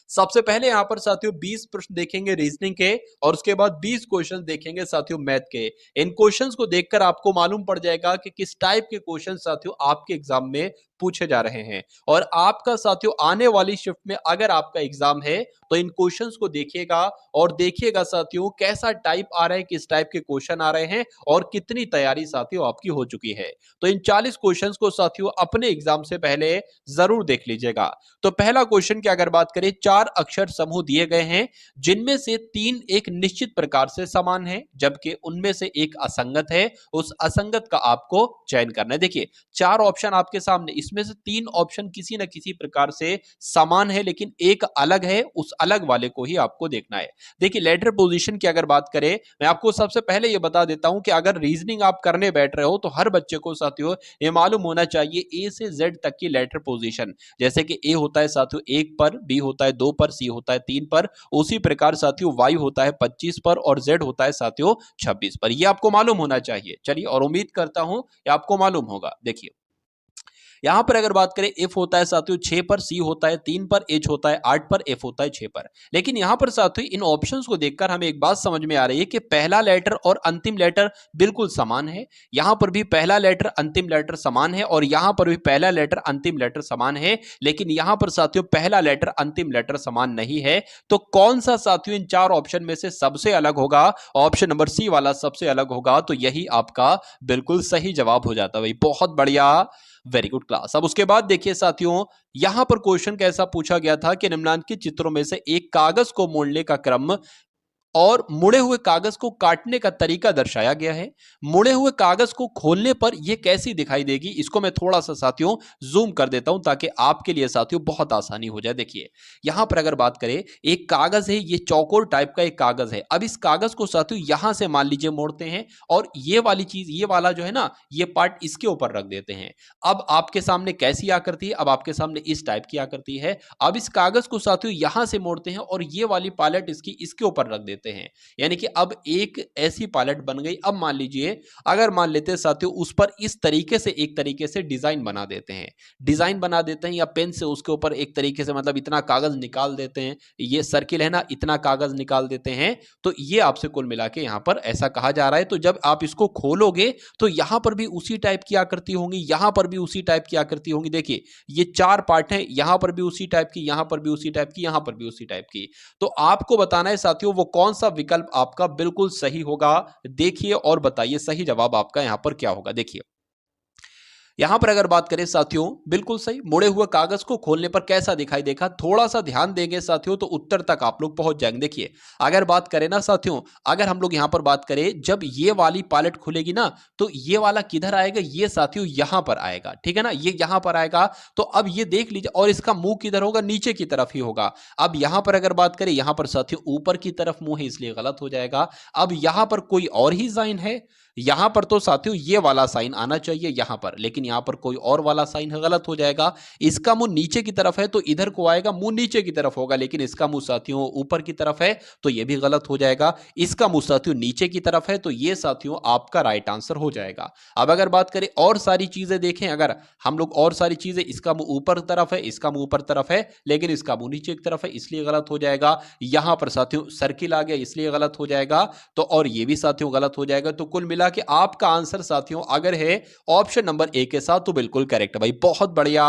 सबसे पहले यहाँ पर साथियों 20 प्रश्न देखेंगे रीजनिंग के और उसके बाद 20 क्वेश्चन देखेंगे साथियों मैथ के। इन क्वेश्चंस को देखकर आपको मालूम पड़ जाएगा कि किस टाइप के क्वेश्चन साथियों आपके एग्जाम में पूछे जा रहे हैं। और आपका साथियों आने वाली शिफ्ट में अगर आपका एग्जाम है तो इन क्वेश्चंस को देखिएगा और देखिएगा साथियों कैसा टाइप आ रहा है, किस टाइप के क्वेश्चन आ रहे हैं और कितनी तैयारी साथियों आपकी हो चुकी है। तो इन 40 क्वेश्चंस को साथियों अपने एग्जाम से पहले जरूर देख लीजिएगा। तो पहला क्वेश्चन की अगर बात करें, 4 अक्षर समूह दिए गए हैं जिनमें से 3 एक निश्चित प्रकार से समान है जबकि उनमें से एक असंगत है। उस असंगत का आपको चयन करना है। देखिए 4 ऑप्शन आपके सामने, इसमें से 3 ऑप्शन किसी न किसी प्रकार से समान है लेकिन एक अलग है, उस अलग वाले को ही आपको देखना है। देखिए लेटर पोजीशन की अगर बात करें, मैं आपको सबसे पहले यह बता देता हूं कि अगर रीजनिंग आप करने बैठ रहे हो तो हर बच्चे को साथियों ये मालूम होना चाहिए ए से जेड तक की लेटर पोजीशन। जैसे कि ए होता है साथियों 1 पर, बी होता है 2 पर, सी होता है 3 पर, उसी प्रकार साथियों वाई होता है 25 पर और जेड होता है साथियों 26 पर। यह आपको मालूम होना चाहिए। चलिए, और उम्मीद करता हूं कि आपको मालूम होगा। देखिए यहां पर अगर बात करें, एफ होता है साथियों 6 पर, सी होता है 3 पर, एच होता है 8 पर, एफ होता है 6 पर। लेकिन यहां पर साथियों इन ऑप्शंस को देखकर हमें एक बात समझ में आ रही है कि पहला लेटर और अंतिम लेटर बिल्कुल समान है। यहां पर भी पहला लेटर अंतिम लेटर समान है और यहां पर भी पहला लेटर अंतिम लेटर समान है। लेकिन यहां पर साथियों पहला लेटर अंतिम लेटर समान नहीं है। तो कौन सा साथियों इन 4 ऑप्शन में से सबसे अलग होगा? ऑप्शन नंबर सी वाला सबसे अलग होगा। तो यही आपका बिल्कुल सही जवाब हो जाता है भाई। बहुत बढ़िया, वेरी गुड क्लास। अब उसके बाद देखिए साथियों, यहां पर क्वेश्चन कैसा पूछा गया था कि निम्नलिखित चित्रों में से एक कागज को मोड़ने का क्रम और मुड़े हुए कागज को काटने का तरीका दर्शाया गया है। मुड़े हुए कागज को खोलने पर यह कैसी दिखाई देगी? इसको मैं थोड़ा सा साथियों जूम कर देता हूं ताकि आपके लिए साथियों बहुत आसानी हो जाए। देखिए यहां पर अगर बात करें, एक कागज है, ये चौकोर टाइप का एक कागज है। अब इस कागज को साथियों यहां से मान लीजिए मोड़ते हैं और ये वाली चीज, ये वाला जो है ना, ये पार्ट इसके ऊपर रख देते हैं। अब आपके सामने कैसी आकृति है? अब आपके सामने इस टाइप की आकृति है। अब इस कागज को साथियों यहां से मोड़ते हैं और ये वाली पायलट इसकी इसके ऊपर रख देते हैं। यानी कि अब एक ऐसी पायलट बन गई। अब मान लीजिए, अगर मान लेते हैं साथियों उस पर इस तरीके से, एक तरीके से डिजाइन बना देते हैं, डिजाइन बना देते हैं या पेन से उसके ऊपर एक तरीके से, मतलब इतना कागज निकाल देते हैं, ये सर्किल है ना, इतना कागज निकाल देते हैं। तो ये आपसे कुल मिला के यहां पर ऐसा कहा जा रहा है। तो जब आप इसको खोलोगे तो यहां पर भी उसी टाइप की आकृति होंगी, यहां पर भी उसी टाइप की आकृति होंगी। देखिए ये 4 पार्ट हैं, यहां पर भी उसी टाइप की, यहां पर भी उसी टाइप की, यहां पर भी उसी टाइप की। तो आपको बताना है साथियों वो कौन सा विकल्प आपका बिल्कुल सही होगा। देखिए और बताइए सही जवाब आपका यहां पर क्या होगा। देखिए यहां पर अगर बात करें साथियों, बिल्कुल सही, मुड़े हुए कागज को खोलने पर कैसा दिखाई देगा? थोड़ा सा ध्यान देंगे साथियों तो उत्तर तक आप लोग पहुंच जाएंगे। देखिए अगर बात करें ना साथियों, अगर हम लोग यहां पर बात करें, जब ये वाली पायलट खुलेगी ना तो ये वाला किधर आएगा? ये साथियों यहां पर आएगा, ठीक है ना, ये यहां पर आएगा। तो अब ये देख लीजिए, और इसका मुंह किधर होगा? नीचे की तरफ ही होगा। अब यहां पर अगर बात करें, यहां पर साथियों ऊपर की तरफ मुंह है इसलिए गलत हो जाएगा। अब यहां पर कोई और ही साइन है, यहां पर तो साथियों ये वाला साइन आना चाहिए यहां पर, लेकिन यहां पर कोई और वाला साइन है, गलत हो जाएगा। इसका मुंह नीचे की तरफ है तो इधर को आएगा, मुंह नीचे की तरफ होगा, लेकिन इसका मुंह साथियों ऊपर की तरफ है तो ये भी गलत हो जाएगा। इसका मुंह साथियों नीचे की तरफ है तो ये साथियों आपका राइट आंसर हो जाएगा। अब अगर बात करें और सारी चीजें देखें, अगर हम लोग और सारी चीजें, इसका मुंह ऊपर तरफ है, इसका मुंह ऊपर तरफ है, लेकिन इसका मुंह नीचे की तरफ है इसलिए गलत हो जाएगा। यहां पर साथियों सर्किल आ गया इसलिए गलत हो जाएगा। तो और ये भी साथियों गलत हो जाएगा। तो कुल मिला के आपका आंसर साथियों अगर है ऑप्शन नंबर ए के साथ तो बिल्कुल करेक्ट है भाई। बहुत बढ़िया,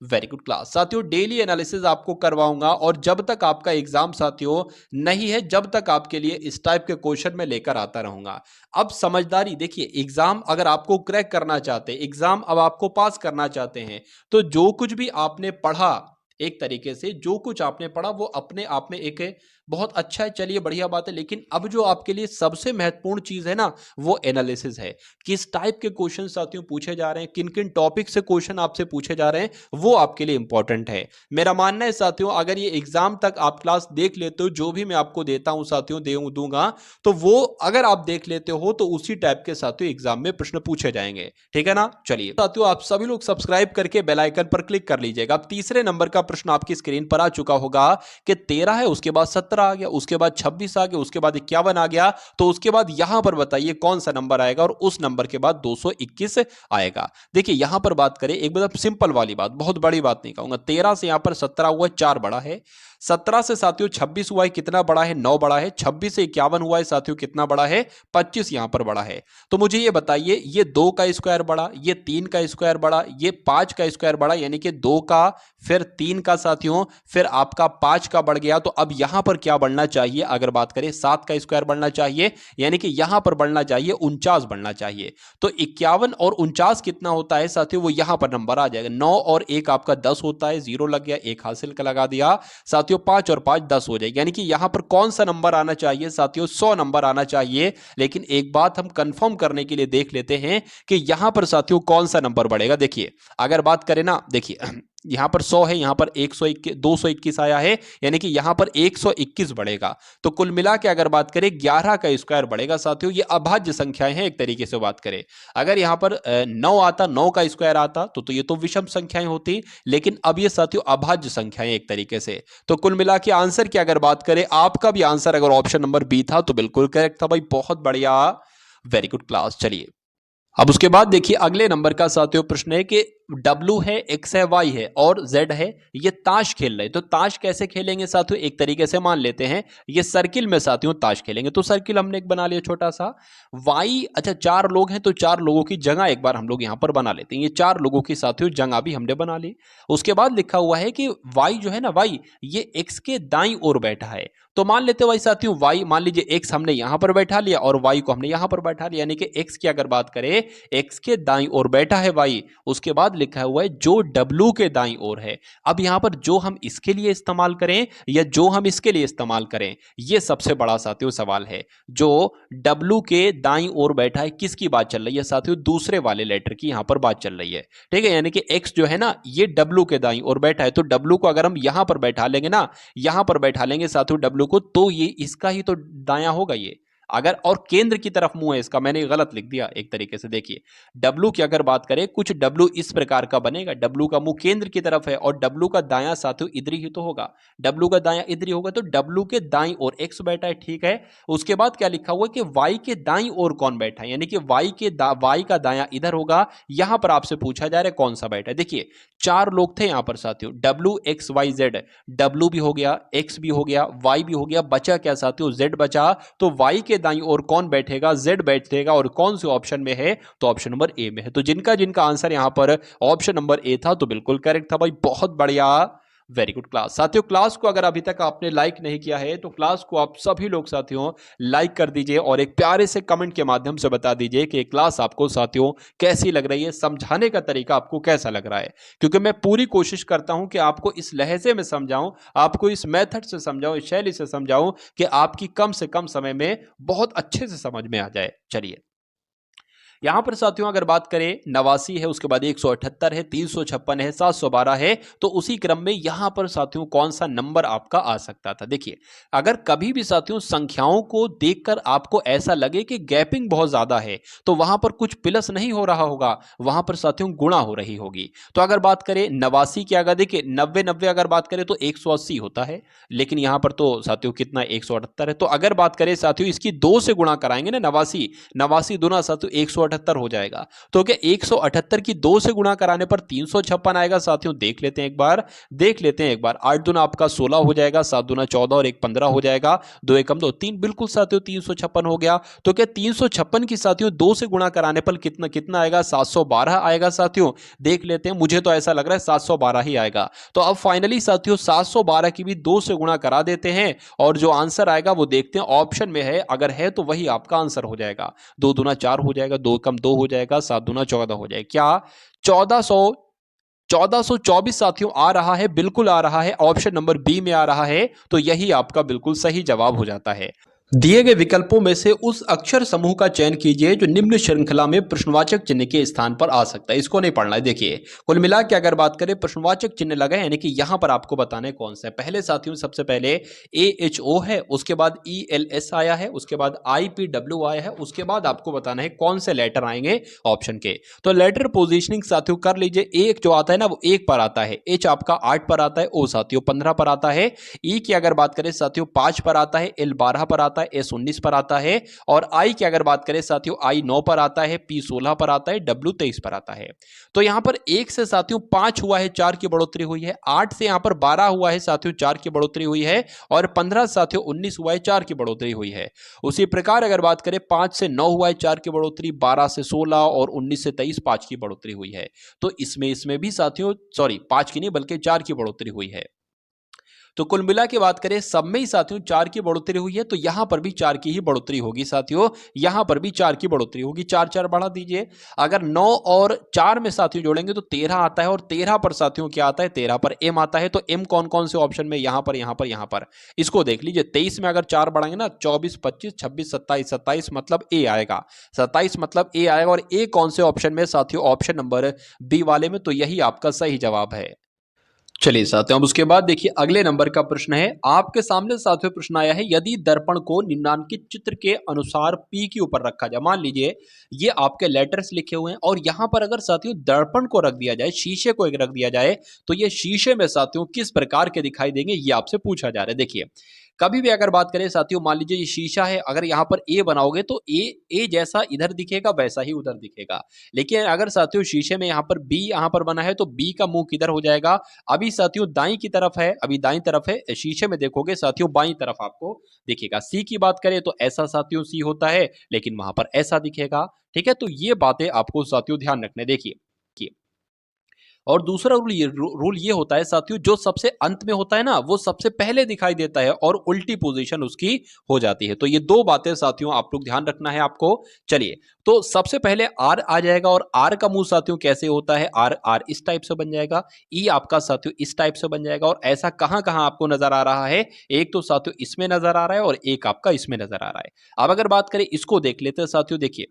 वेरी गुड क्लास। साथियों डेली एनालिसिस आपको करवाऊंगा और जब तक आपका एग्जाम साथियों नहीं है, जब तक आपके लिए इस टाइप के क्वेश्चन में लेकर आता रहूंगा। अब समझदारी देखिए, एग्जाम अगर आपको क्रैक करना चाहते हैं, एग्जाम अब आपको पास करना चाहते हैं, तो जो कुछ भी आपने पढ़ा, एक तरीके से जो कुछ आपने पढ़ा वो अपने आप में एक बहुत अच्छा है, चलिए बढ़िया बात है। लेकिन अब जो आपके लिए सबसे महत्वपूर्ण चीज है ना, वो एनालिसिस है। किस टाइप के क्वेश्चन साथियों पूछे जा रहे हैं, किन किन टॉपिक से क्वेश्चन आपसे पूछे जा रहे हैं, वो आपके लिए इंपॉर्टेंट है। मेरा मानना है साथियों, अगर ये एग्जाम तक आप क्लास देख लेते हो, जो भी मैं आपको देता हूं साथियों दूंगा, तो वो अगर आप देख लेते हो तो उसी टाइप के साथियों एग्जाम में प्रश्न पूछे जाएंगे, ठीक है ना। चलिए साथियों आप सभी लोग सब्सक्राइब करके बेल आइकन पर क्लिक कर लीजिएगा। अब तीसरे नंबर का प्रश्न आपकी स्क्रीन पर आ चुका होगा कि 13 है, उसके बाद 17 आ गया, उसके बाद 26 आ गया, उसके बाद 51 आ गया। तो उसके बाद यहां पर बताइए कौन सा नंबर आएगा और उस नंबर के बाद 221 आएगा। देखिए यहां पर बात करें, एक मतलब सिंपल वाली बात, बहुत बड़ी बात नहीं कहूंगा। 13 से यहां पर 17 हुआ, 4 बड़ा है, 17 से साथियों 26 हुआ है, कितना बड़ा है? 9 बड़ा है। 26 से 51 हुआ है साथियों, कितना बड़ा है? 25 यहां पर बड़ा है। तो मुझे ये बताइए, ये 2 का स्क्वायर बड़ा, ये 3 का स्क्वायर बड़ा, ये 5 का स्क्वायर बड़ा, यानी कि 2 का, फिर 3 का साथियों, फिर आपका 5 का बढ़ गया। तो अब यहां पर क्या बढ़ना चाहिए? अगर बात करें 7 का स्क्वायर बढ़ना चाहिए, यानी कि यहां पर बढ़ना चाहिए 49 बढ़ना चाहिए। तो 51 और 49 कितना होता है साथियों? वो यहां पर नंबर आ जाएगा। 9 और 1 आपका 10 होता है, 0 लग गया, 1 हासिल का लगा दिया साथियों। 5 और 5 10 हो जाएगी, यानी कि यहां पर कौन सा नंबर आना चाहिए साथियों? 100 नंबर आना चाहिए। लेकिन एक बात हम कंफर्म करने के लिए देख लेते हैं कि यहां पर साथियों कौन सा नंबर बढ़ेगा। देखिए, अगर बात करें ना, देखिए यहां पर 100 है, यहां पर 121 221 आया है, यानी कि यहां पर 121 बढ़ेगा। तो कुल मिला के अगर बात करें 11 का स्क्वायर बढ़ेगा साथियों। ये अभाज्य संख्याएं हैं एक तरीके से बात करें। अगर यहां पर 9 आता, 9 का स्क्वायर आता, तो ये तो विषम संख्याएं होती, लेकिन अब ये साथियों अभाज्य संख्याएं एक तरीके से। तो कुल मिला के आंसर की अगर बात करें, आपका भी आंसर अगर ऑप्शन नंबर बी था तो बिल्कुल करेक्ट था भाई, बहुत बढ़िया, वेरी गुड क्लास। चलिए, अब उसके बाद देखिए अगले नंबर का साथियों प्रश्न है कि W है, X है, Y है और Z है, ये ताश खेल रहे हैं। तो ताश कैसे खेलेंगे साथियों? एक तरीके से मान लेते हैं ये सर्किल में साथियों ताश खेलेंगे। तो सर्किल हमने एक बना लिया छोटा सा। Y, अच्छा 4 लोग हैं तो 4 लोगों की जगह एक बार हम लोग यहां पर बना लेते हैं। ये 4 लोगों की साथियों जगह भी हमने बना ली। उसके बाद लिखा हुआ है कि Y जो है ना, Y ये X के दाईं ओर बैठा है। तो मान लेते हैं भाई साथियों, Y मान लीजिए X हमने यहां पर बैठा लिया और Y को हमने यहां पर बैठा लिया, यानी कि X की अगर बात करें, X के दाईं ओर बैठा है Y। उसके बाद लिखा हुआ है जो W के दाईं ओर है। अब यहां पर जो हम इसके लिए इस्तेमाल करें या जो हम इसके लिए इस्तेमाल करें, यह सबसे बड़ा साथियों सवाल है। जो W के दाईं ओर बैठा है, किसकी बात चल रही है साथियों? दूसरे वाले लेटर की यहां पर बात चल रही है, ठीक है। यानी कि X जो है ना, ये W के दाईं ओर बैठा है, तो W को अगर हम यहां पर बैठा लेंगे ना, यहां पर बैठा लेंगे साथियों W को, तो ये इसका ही तो दायां होगा ये। अगर और केंद्र की तरफ मुंह है इसका, मैंने गलत लिख दिया एक तरीके से। देखिए W की अगर बात करें, कुछ W इस प्रकार का बनेगा, W का मुंह केंद्र की तरफ है और W का दायां साथियों इधर ही तो होगा। W का दायां इधर ही होगा, तो W के दाईं ओर X बैठा है, ठीक है। उसके बाद क्या लिखा हुआ है कि Y के दाईं ओर कौन बैठा है, यानी कि Y का दायां इधर होगा। यहां पर आपसे पूछा जा रहा है कौन सा बैठा है। देखिए 4 लोग थे यहां पर साथियों, W X Y Z। W भी हो गया, X भी हो गया, Y भी हो गया, बचा क्या साथियों? Z बचा। तो Y के दाईं ओर कौन बैठेगा? Z बैठेगा। और कौन से ऑप्शन में है? तो ऑप्शन नंबर ए में है। तो जिनका जिनका आंसर यहां पर ऑप्शन नंबर ए था तो बिल्कुल करेक्ट था भाई, बहुत बढ़िया, वेरी गुड क्लास। साथियों क्लास को अगर अभी तक आपने लाइक नहीं किया है तो क्लास को आप सभी लोग साथियों लाइक कर दीजिए और एक प्यारे से कमेंट के माध्यम से बता दीजिए कि क्लास आपको साथियों कैसी लग रही है, समझाने का तरीका आपको कैसा लग रहा है। क्योंकि मैं पूरी कोशिश करता हूं कि आपको इस लहजे में समझाऊं, आपको इस मेथड से समझाऊं, इस शैली से समझाऊं कि आपकी कम से कम समय में बहुत अच्छे से समझ में आ जाए। चलिए, यहां पर साथियों अगर बात करें 89 है, उसके बाद 178 है, 356 है, 712 है, तो उसी क्रम में यहां पर साथियों कौन सा नंबर आपका आ सकता था? देखिए अगर कभी भी साथियों संख्याओं को देखकर आपको ऐसा लगे कि गैपिंग बहुत ज्यादा है, तो वहां पर कुछ प्लस नहीं हो रहा होगा, वहां पर साथियों गुणा हो रही होगी। तो अगर बात करें 89 की, अगर देखिए 90 90 अगर बात करें तो 180 होता है, लेकिन यहां पर तो साथियों कितना 178 है। तो अगर बात करें साथियों इसकी 2 से गुणा कराएंगे ना, 89 89 दूना साथियों 178 हो जाएगा। तो क्या 178 की 2 से गुणा कराने पर 356 आएगा साथियों? देख लेते हैं एक बार, देख लेते हैं एक बार। 8 दूना आपका 16 हो जाएगा, 7 दूना 14 और 1 15 हो जाएगा, 2 एकम 2 3, बिल्कुल साथियों 356 हो गया। तो क्या 356 की साथियों 2 से गुणा कराने पर कितना कितना आएगा? 712 आएगा साथियों। देख लेते हैं, मुझे तो ऐसा लग रहा है 712 ही आएगा। तो अब फाइनली साथियों 712 की भी 2 से गुणा करा देते हैं और जो आंसर आएगा वो देखते हैं ऑप्शन में है, अगर है तो वही आपका आंसर हो जाएगा। 2 दूना 4 हो जाएगा, 2 कम 2 हो जाएगा, 7 दूना 14 हो जाएगा। क्या 1424 साथियों आ रहा है? बिल्कुल आ रहा है, ऑप्शन नंबर बी में आ रहा है। तो यही आपका बिल्कुल सही जवाब हो जाता है। दिए गए विकल्पों में से उस अक्षर समूह का चयन कीजिए जो निम्न श्रृंखला में प्रश्नवाचक चिन्ह के स्थान पर आ सकता है। इसको नहीं पढ़ना है। देखिए कुल मिला के अगर बात करें प्रश्नवाचक चिन्ह लगा है, यानी कि यहां पर आपको बताना है कौन सा है। पहले साथियों सबसे पहले AHO है, उसके बाद ELS आया है, उसके बाद IPW आया है, उसके बाद आपको बताना है कौन से लेटर आएंगे ऑप्शन के। तो लेटर पोजिशनिंग साथियों कर लीजिए। एक जो आता है ना वो 1 पर आता है, H आपका 8 पर आता है, O साथियों 15 पर आता है, E की अगर बात करें साथियों 5 पर आता है, L 12 पर आता है, आता है, S 19 पर आता है, और I की अगर बात करें साथियों, I 9 पर आता है, P 16 पर आता है, W 23 पर आता है। तो यहां पर 1 से साथियों 5 हुआ है, 4 की बढ़ोतरी हुई है, 8 से यहां पर 12 हुआ है साथियों, 4 की बढ़ोतरी हुई है, और 15 साथियों 19 हुआ है, 4 की बढ़ोतरी हुई है। उसी प्रकार अगर बात करें 5 से 9 हुआ है, 4 की बढ़ोतरी, 12 से 16 और 19 से 23 5 की बढ़ोतरी हुई है। तो इसमें भी साथियों, सॉरी 5 की नहीं बल्कि 4 की बढ़ोतरी हुई है। तो कुल मिला के बात करें सब में ही साथियों 4 की बढ़ोतरी हुई है, तो यहां पर भी 4 की ही बढ़ोतरी होगी साथियों, यहां पर भी 4 की बढ़ोतरी होगी। 4 4 बढ़ा दीजिए, अगर 9 और 4 में साथियों जोड़ेंगे तो 13 आता है, और 13 पर साथियों क्या आता है, 13 पर M आता है। तो M कौन कौन से ऑप्शन में, यहां पर यहां पर यहां पर, इसको देख लीजिए। 23 में अगर 4 बढ़ाएंगे ना, 24 25 26 27, 27 मतलब A आएगा, 27 मतलब A आएगा, और A कौन से ऑप्शन में साथियों, ऑप्शन नंबर बी वाले में। तो यही आपका सही जवाब है। चलिए साथियों, अब उसके बाद देखिए अगले नंबर का प्रश्न है आपके सामने। साथियों प्रश्न आया है, यदि दर्पण को निम्नलिखित चित्र के अनुसार P के ऊपर रखा जाए, मान लीजिए ये आपके लेटर्स लिखे हुए हैं, और यहां पर अगर साथियों दर्पण को रख दिया जाए, शीशे को एक रख दिया जाए, तो ये शीशे में साथियों किस प्रकार के दिखाई देंगे, ये आपसे पूछा जा रहा है। देखिए कभी भी अगर बात करें साथियों, मान लीजिए ये शीशा है, अगर यहां पर ए बनाओगे तो ए जैसा इधर दिखेगा वैसा ही उधर दिखेगा। लेकिन अगर साथियों शीशे में यहां पर बी यहां पर बना है, तो बी का मुंह किधर हो जाएगा, अभी साथियों दाई की तरफ है, अभी दाई तरफ है, शीशे में देखोगे साथियों बाई तरफ आपको दिखेगा। सी की बात करें तो ऐसा साथियों सी होता है, लेकिन वहां पर ऐसा दिखेगा। ठीक है, तो ये बातें आपको साथियों ध्यान रखने। देखिए और दूसरा रूल ये होता है साथियों, जो सबसे अंत में होता है ना, वो सबसे पहले दिखाई देता है और उल्टी पोजीशन उसकी हो जाती है। तो ये दो बातें साथियों आप लोग ध्यान रखना है आपको। चलिए, तो सबसे पहले आर आ जाएगा, और आर का मुंह साथियों कैसे होता है, आर आर इस टाइप से बन जाएगा, ई आपका साथियों इस टाइप से बन जाएगा। और ऐसा कहां कहां आपको नजर आ रहा है, एक तो साथियों इसमें नजर आ रहा है, और एक आपका इसमें नजर आ रहा है। अब अगर बात करें, इसको देख लेते हैं साथियों। देखिए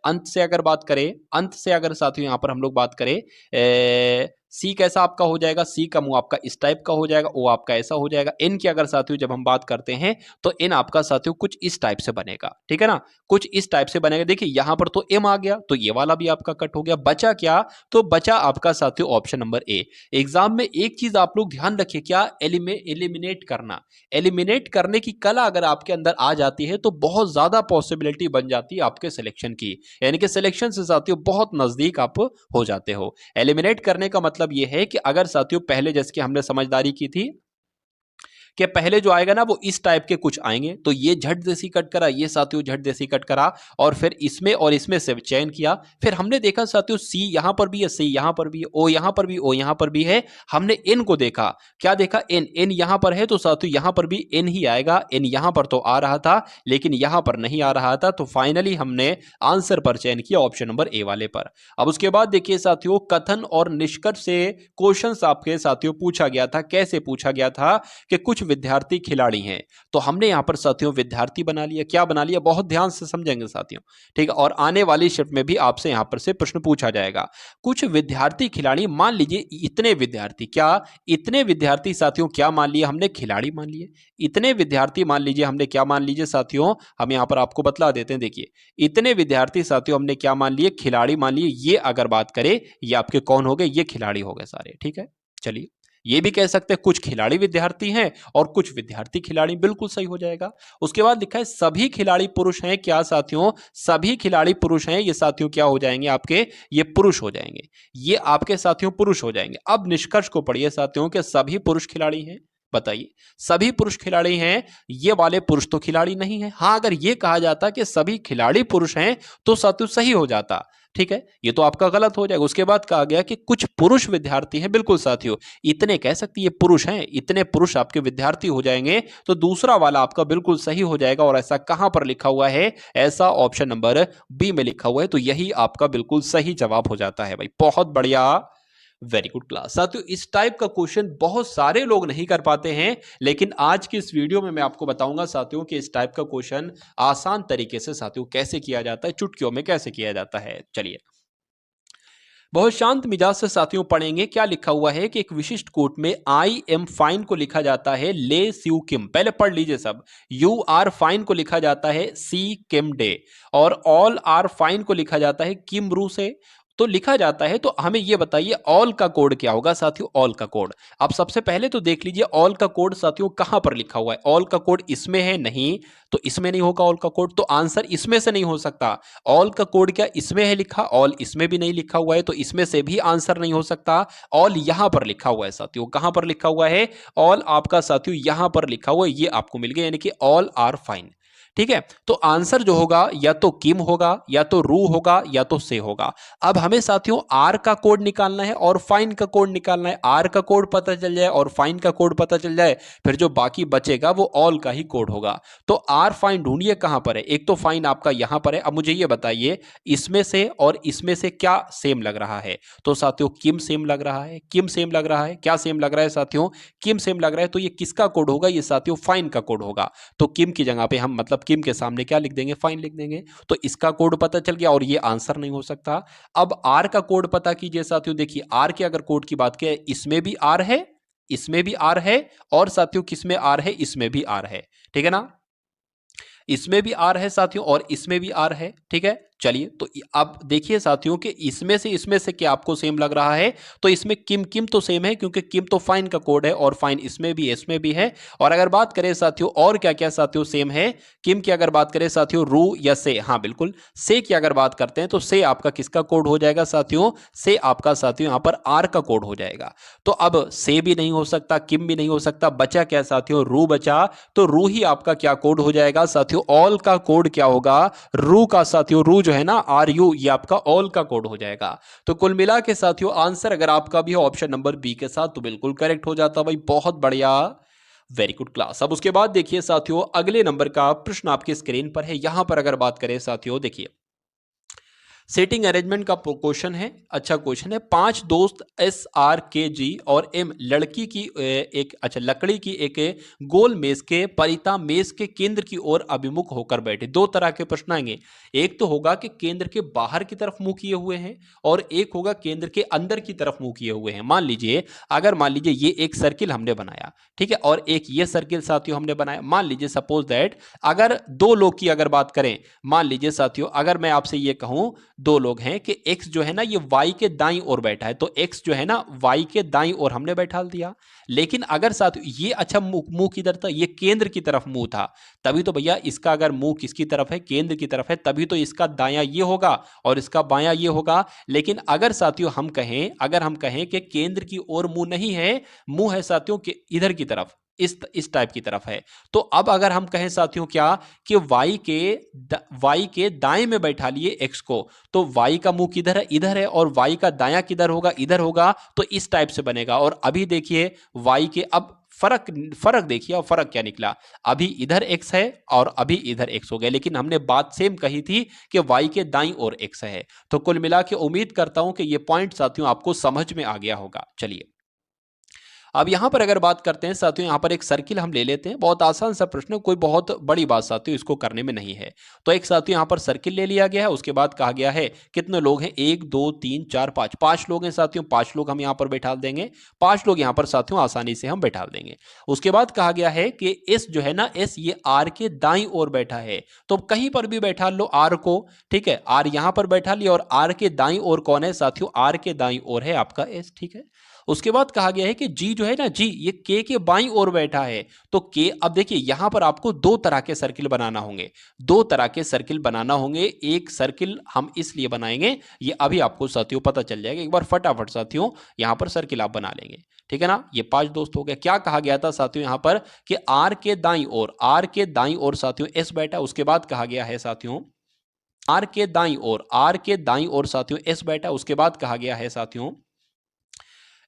अंत से अगर बात करें, अंत से अगर साथियों यहां पर हम लोग बात करें, सी कैसा आपका हो जाएगा, सी का मुंह आपका इस टाइप का हो जाएगा, ओ आपका ऐसा हो जाएगा। एन की अगर साथियों जब हम बात करते हैं, तो एन आपका साथियों कुछ इस टाइप से बनेगा। ठीक है ना, कुछ इस टाइप से बनेगा। देखिए यहां पर तो एम आ गया, तो ये वाला भी आपका कट हो गया। बचा क्या, तो बचा आपका साथियों ऑप्शन नंबर ए। एग्जाम में एक चीज आप लोग ध्यान रखिए, क्या, एलिमिनेट करना। एलिमिनेट करने की कला अगर आपके अंदर आ जाती है, तो बहुत ज्यादा पॉसिबिलिटी बन जाती है आपके सिलेक्शन की, यानी कि सिलेक्शन से साथियों बहुत नजदीक आप हो जाते हो। एलिमिनेट करने का मतलब यह है कि अगर साथियों पहले जैसे कि हमने समझदारी की थी कि पहले जो आएगा ना वो इस टाइप के कुछ आएंगे, तो ये झट जैसी कट करा, ये साथियों झट जैसी कट करा, और फिर इसमें और इसमें से चयन किया। फिर हमने देखा साथियों सी यहां पर भी है, सी यहां पर भी है, ओ यहां पर भी, ओ यहां पर भी है। हमने एन को देखा, क्या देखा, एन, एन यहां पर है, तो साथियों यहां पर भी एन ही आएगा। एन यहां पर तो आ रहा था, लेकिन यहां पर नहीं आ रहा था, तो फाइनली हमने आंसर पर चयन किया ऑप्शन नंबर ए वाले पर। अब उसके बाद देखिए साथियों, कथन और निष्कर्ष से क्वेश्चंस आपके साथियों पूछा गया था। कैसे पूछा गया था कि कुछ विद्यार्थी खिलाड़ी हैं, तो हमने यहां पर साथियों विद्यार्थी बना लिया। क्या बना लिया, बहुत ध्यान से समझेंगे साथियों, ठीक है। और आने वाली शिफ्ट में भी आपसे यहां पर से प्रश्न पूछा जाएगा। कुछ विद्यार्थी खिलाड़ी, मान लीजिए इतने विद्यार्थी, क्या इतने विद्यार्थी साथियों क्या मान लिए हमने, खिलाड़ी मान लिए। इतने विद्यार्थी मान लीजिए हमने क्या मान लीजिए साथियों, हम यहां पर आपको बतला देते हैं। देखिए इतने विद्यार्थी साथियों हमने क्या मान लिए, खिलाड़ी मान लिए। ये अगर बात करें, ये आपके कौन हो गए, ये खिलाड़ी हो गए सारे। ठीक है, चलिए ये भी कह सकते हैं कुछ खिलाड़ी विद्यार्थी हैं और कुछ विद्यार्थी खिलाड़ी, बिल्कुल सही हो जाएगा। उसके बाद लिखा है सभी खिलाड़ी पुरुष हैं। क्या साथियों, सभी खिलाड़ी पुरुष हैं। ये साथियों क्या हो जाएंगे आपके, ये पुरुष हो जाएंगे, ये आपके साथियों पुरुष हो जाएंगे। अब निष्कर्ष को पढ़िए साथियों के सभी पुरुष खिलाड़ी हैं। बताइए, सभी पुरुष खिलाड़ी हैं, ये वाले पुरुष तो खिलाड़ी नहीं है। हाँ, अगर ये कहा जाता कि सभी खिलाड़ी पुरुष हैं, तो साथियों सही हो जाता। ठीक है, ये तो आपका गलत हो जाएगा। उसके बाद कहा गया कि कुछ पुरुष विद्यार्थी हैं, बिल्कुल साथियों इतने कह सकती है पुरुष हैं, इतने पुरुष आपके विद्यार्थी हो जाएंगे, तो दूसरा वाला आपका बिल्कुल सही हो जाएगा। और ऐसा कहां पर लिखा हुआ है, ऐसा ऑप्शन नंबर बी में लिखा हुआ है, तो यही आपका बिल्कुल सही जवाब हो जाता है भाई। बहुत बढ़िया, वेरी गुड क्लास। साथियों इस टाइप का क्वेश्चन बहुत सारे लोग नहीं कर पाते हैं, लेकिन आज की इस वीडियो में मैं आपको बताऊंगा साथियों कि इस टाइप का क्वेश्चन आसान तरीके से साथियों कैसे किया जाता है, चुटकियों में कैसे किया जाता है। चलिए बहुत शांत मिजाज से साथियों पढ़ेंगे। क्या लिखा हुआ है कि एक विशिष्ट कोट में आई एम फाइन को लिखा जाता है ले स्यू किम। पहले पढ़ लीजिए सब। यू आर फाइन को लिखा जाता है सी किम डे, और ऑल आर फाइन को लिखा जाता है किम रू से। तो लिखा जाता है। तो हमें ये बताइए ऑल का कोड क्या होगा साथियों, ऑल का कोड। अब सबसे पहले तो देख लीजिए ऑल का कोड साथियों कहां पर लिखा हुआ है। ऑल का कोड इसमें है, नहीं, तो इसमें नहीं होगा ऑल का कोड, तो आंसर इसमें से नहीं हो सकता। ऑल का कोड क्या इसमें है लिखा, ऑल इसमें भी नहीं लिखा हुआ है, तो इसमें से भी आंसर नहीं हो सकता। ऑल यहां पर लिखा हुआ है साथियों, कहां पर लिखा हुआ है, ऑल आपका साथियों यहां पर लिखा हुआ है, ये आपको मिल गया, यानी कि ऑल आर फाइन। ठीक है, तो आंसर जो होगा या तो किम होगा, या तो रू होगा, या तो से होगा। अब हमें साथियों आर का कोड निकालना है और फाइन का कोड निकालना है। आर का कोड पता चल जाए और फाइन का कोड पता चल जाए, फिर जो बाकी बचेगा वो ऑल का ही कोड होगा। तो आर फाइन ढूंढिए कहां पर है। एक तो फाइन आपका यहां पर है। अब मुझे ये बताइए इसमें से और इसमें से क्या सेम लग रहा है। तो साथियों किम सेम लग रहा है, किम सेम लग रहा है, क्या सेम लग रहा है साथियों, किम सेम लग रहा है। तो ये किसका कोड होगा, ये साथियों फाइन का कोड होगा। तो किम की जगह पे हम मतलब किम के सामने क्या लिख देंगे, फाइन लिख देंगे। तो इसका कोड पता चल गया और ये आंसर नहीं हो सकता। अब आर का कोड पता कीजिए साथियों। देखिए आर के अगर कोड की बात करें, इसमें भी आर है, इसमें भी आर है, और साथियों किसमें आर है, इसमें भी आर है। ठीक है ना, इसमें भी आर है साथियों और इसमें भी आर है। ठीक है, चलिए तो अब देखिए साथियों कि इसमें से क्या आपको सेम लग रहा है। तो इसमें किम किम तो सेम है, क्योंकि किम तो फाइन का कोड है और फाइन इसमें भी इसमें भी है। और अगर बात करें साथियों और क्या क्या साथियों सेम है, किम की अगर बात करें साथियों रू या से, हाँ बिल्कुल, से की अगर बात करते हैं तो से आपका किसका कोड हो जाएगा साथियों, से आपका साथियों यहां पर आर का कोड हो जाएगा। तो अब से भी नहीं हो सकता, किम भी नहीं हो सकता, बचा क्या साथियों, रू बचा। तो रू ही आपका क्या कोड हो जाएगा साथियों, ऑल का कोड क्या होगा, रू का साथियों, रू जो है ना आर यू, ये आपका ऑल का कोड हो जाएगा। तो कुल मिला के साथियों आंसर अगर आपका भी हो ऑप्शन नंबर बी के साथ तो बिल्कुल करेक्ट हो जाता भाई, बहुत बढ़िया, वेरी गुड क्लास। अब उसके बाद देखिए साथियों अगले नंबर का प्रश्न आपकी स्क्रीन पर है। यहां पर अगर बात करें साथियों, देखिए सेटिंग अरेंजमेंट का क्वेश्चन है, अच्छा क्वेश्चन है। पांच दोस्त एस आर के जी और एम लड़की की एक अच्छा लकड़ी की एक गोल मेज के परिता मेज के केंद्र की ओर अभिमुख होकर बैठे। दो तरह के प्रश्न आएंगे, एक तो होगा कि केंद्र के बाहर की तरफ मुंह किए हुए हैं और एक होगा केंद्र के अंदर की तरफ मुंह किए हुए हैं। मान लीजिए अगर मान लीजिए ये एक सर्किल हमने बनाया, ठीक है, और एक ये सर्किल साथियों हमने बनाया। मान लीजिए सपोज दैट अगर दो लोग की अगर बात करें, मान लीजिए साथियों अगर मैं आपसे ये कहूं दो लोग हैं कि x जो है ना ये y के दाईं ओर बैठा है, तो x जो है ना y के दाईं ओर हमने बैठा दिया। लेकिन अगर साथ ये अच्छा मुंह किधर था, ये केंद्र की तरफ मुंह था, तभी तो भैया इसका अगर मुंह किसकी तरफ है, केंद्र की तरफ है, तभी तो इसका दायां ये होगा और इसका बायां ये होगा। लेकिन अगर साथियों हम कहें, अगर हम कहें कि केंद्र की ओर मुंह नहीं है, मुंह है साथियों के इधर की तरफ, इस टाइप की तरफ है। तो अब अगर हम कहें साथियों क्या कि y के दाएं में बैठा लिए x को, तो y का मुंह किधर है, इधर है, और y का दायां किधर होगा, इधर होगा। तो इस टाइप से बनेगा। और अभी देखिए y के अब फर्क फर्क देखिए, और फर्क क्या निकला, अभी इधर x है और अभी इधर x हो गया, लेकिन हमने बात सेम कही थी कि y के दाईं ओर x है। तो कुल मिला के उम्मीद करता हूं कि ये पॉइंट साथियों आपको समझ में आ गया होगा। चलिए अब यहां पर अगर बात करते हैं साथियों, यहां पर एक सर्किल हम ले लेते हैं। बहुत आसान सा प्रश्न है, कोई बहुत बड़ी बात साथियों इसको करने में नहीं है। तो एक साथियों यहां पर सर्किल ले लिया गया है, उसके बाद कहा गया है कितने लोग हैं, एक दो तीन चार पांच, पांच लोग हैं साथियों, पांच लोग हम यहां पर बैठा देंगे, पांच लोग यहां पर साथियों आसानी से हम बैठा देंगे। उसके बाद कहा गया है कि एस जो है ना, एस ये आर के दाईं ओर बैठा है, तो कहीं पर भी बैठा लो आर को, ठीक है, आर यहां पर बैठा लिया और आर के दाईं ओर कौन है साथियों, आर के दाईं ओर है आपका एस, ठीक है। उसके बाद कहा गया है कि जी जो है ना, जी ये के बाईं ओर बैठा है, तो के, अब देखिए यहां पर आपको दो तरह के सर्किल बनाना होंगे, दो तरह के सर्किल बनाना होंगे। एक सर्किल हम इसलिए बनाएंगे, ये अभी आपको साथियों पता चल जाएगा, एक बार फटाफट साथियों यहां पर सर्किल आप बना लेंगे, ठीक है ना। ये पांच दोस्त हो गए। क्या कहा गया था साथियों यहां पर कि आर के दाईं ओर, आर के दाईं ओर साथियों एस बैठा। उसके बाद कहा गया है साथियों आर के दाईं ओर, आर के दाईं ओर साथियों एस बैठा। उसके बाद कहा गया है साथियों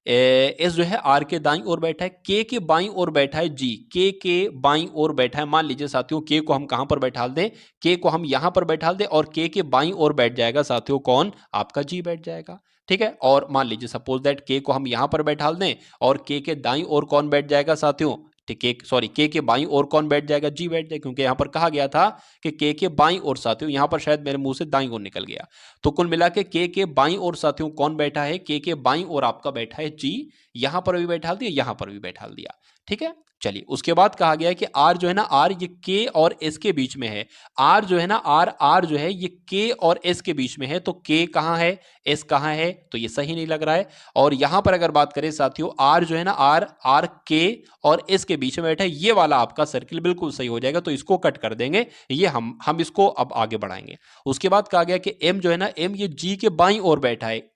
एस जो है आर के दाईं ओर बैठा है, के बाईं ओर बैठा है जी, के बाईं ओर बैठा है। मान लीजिए साथियों के को हम कहां पर बैठा दें, के को हम यहां पर बैठा दें और के बाईं ओर बैठ जाएगा साथियों कौन, आपका जी बैठ जाएगा, ठीक है। और मान लीजिए सपोज दैट के को हम यहां पर बैठा दें और के दाईं ओर कौन बैठ जाएगा साथियों, ठीक, सॉरी के बाईं ओर कौन बैठ जाएगा, जी बैठ जाएगा, क्योंकि यहां पर कहा गया था कि के बाईं ओर साथियों, यहां पर शायद मेरे मुंह से दाईं ओर निकल गया। तो कुल मिला के बाईं ओर साथियों कौन बैठा है, के बाईं ओर आपका बैठा है जी, यहां पर भी बैठा दिया, यहां पर भी बैठा दिया, ठीक है। चलिए, उसके बाद कहा गया है कि आर जो है ना, आर ये के और एस के बीच में है। आर जो है ना, आर जो है ये के और एस के बीच में है, तो के कहाँ है, एस कहाँ है, तो ये सही नहीं लग रहा है। और यहां पर अगर बात करें साथियों, आर जो है ना, आर के और एस के बीच में बैठा है, ये वाला आपका सर्किल बिल्कुल सही हो जाएगा, तो इसको कट कर देंगे। ये हम इसको अब आगे बढ़ाएंगे। उसके बाद कहा गया कि एम जो है ना, एम ये जी के बाईं ओर बैठा है।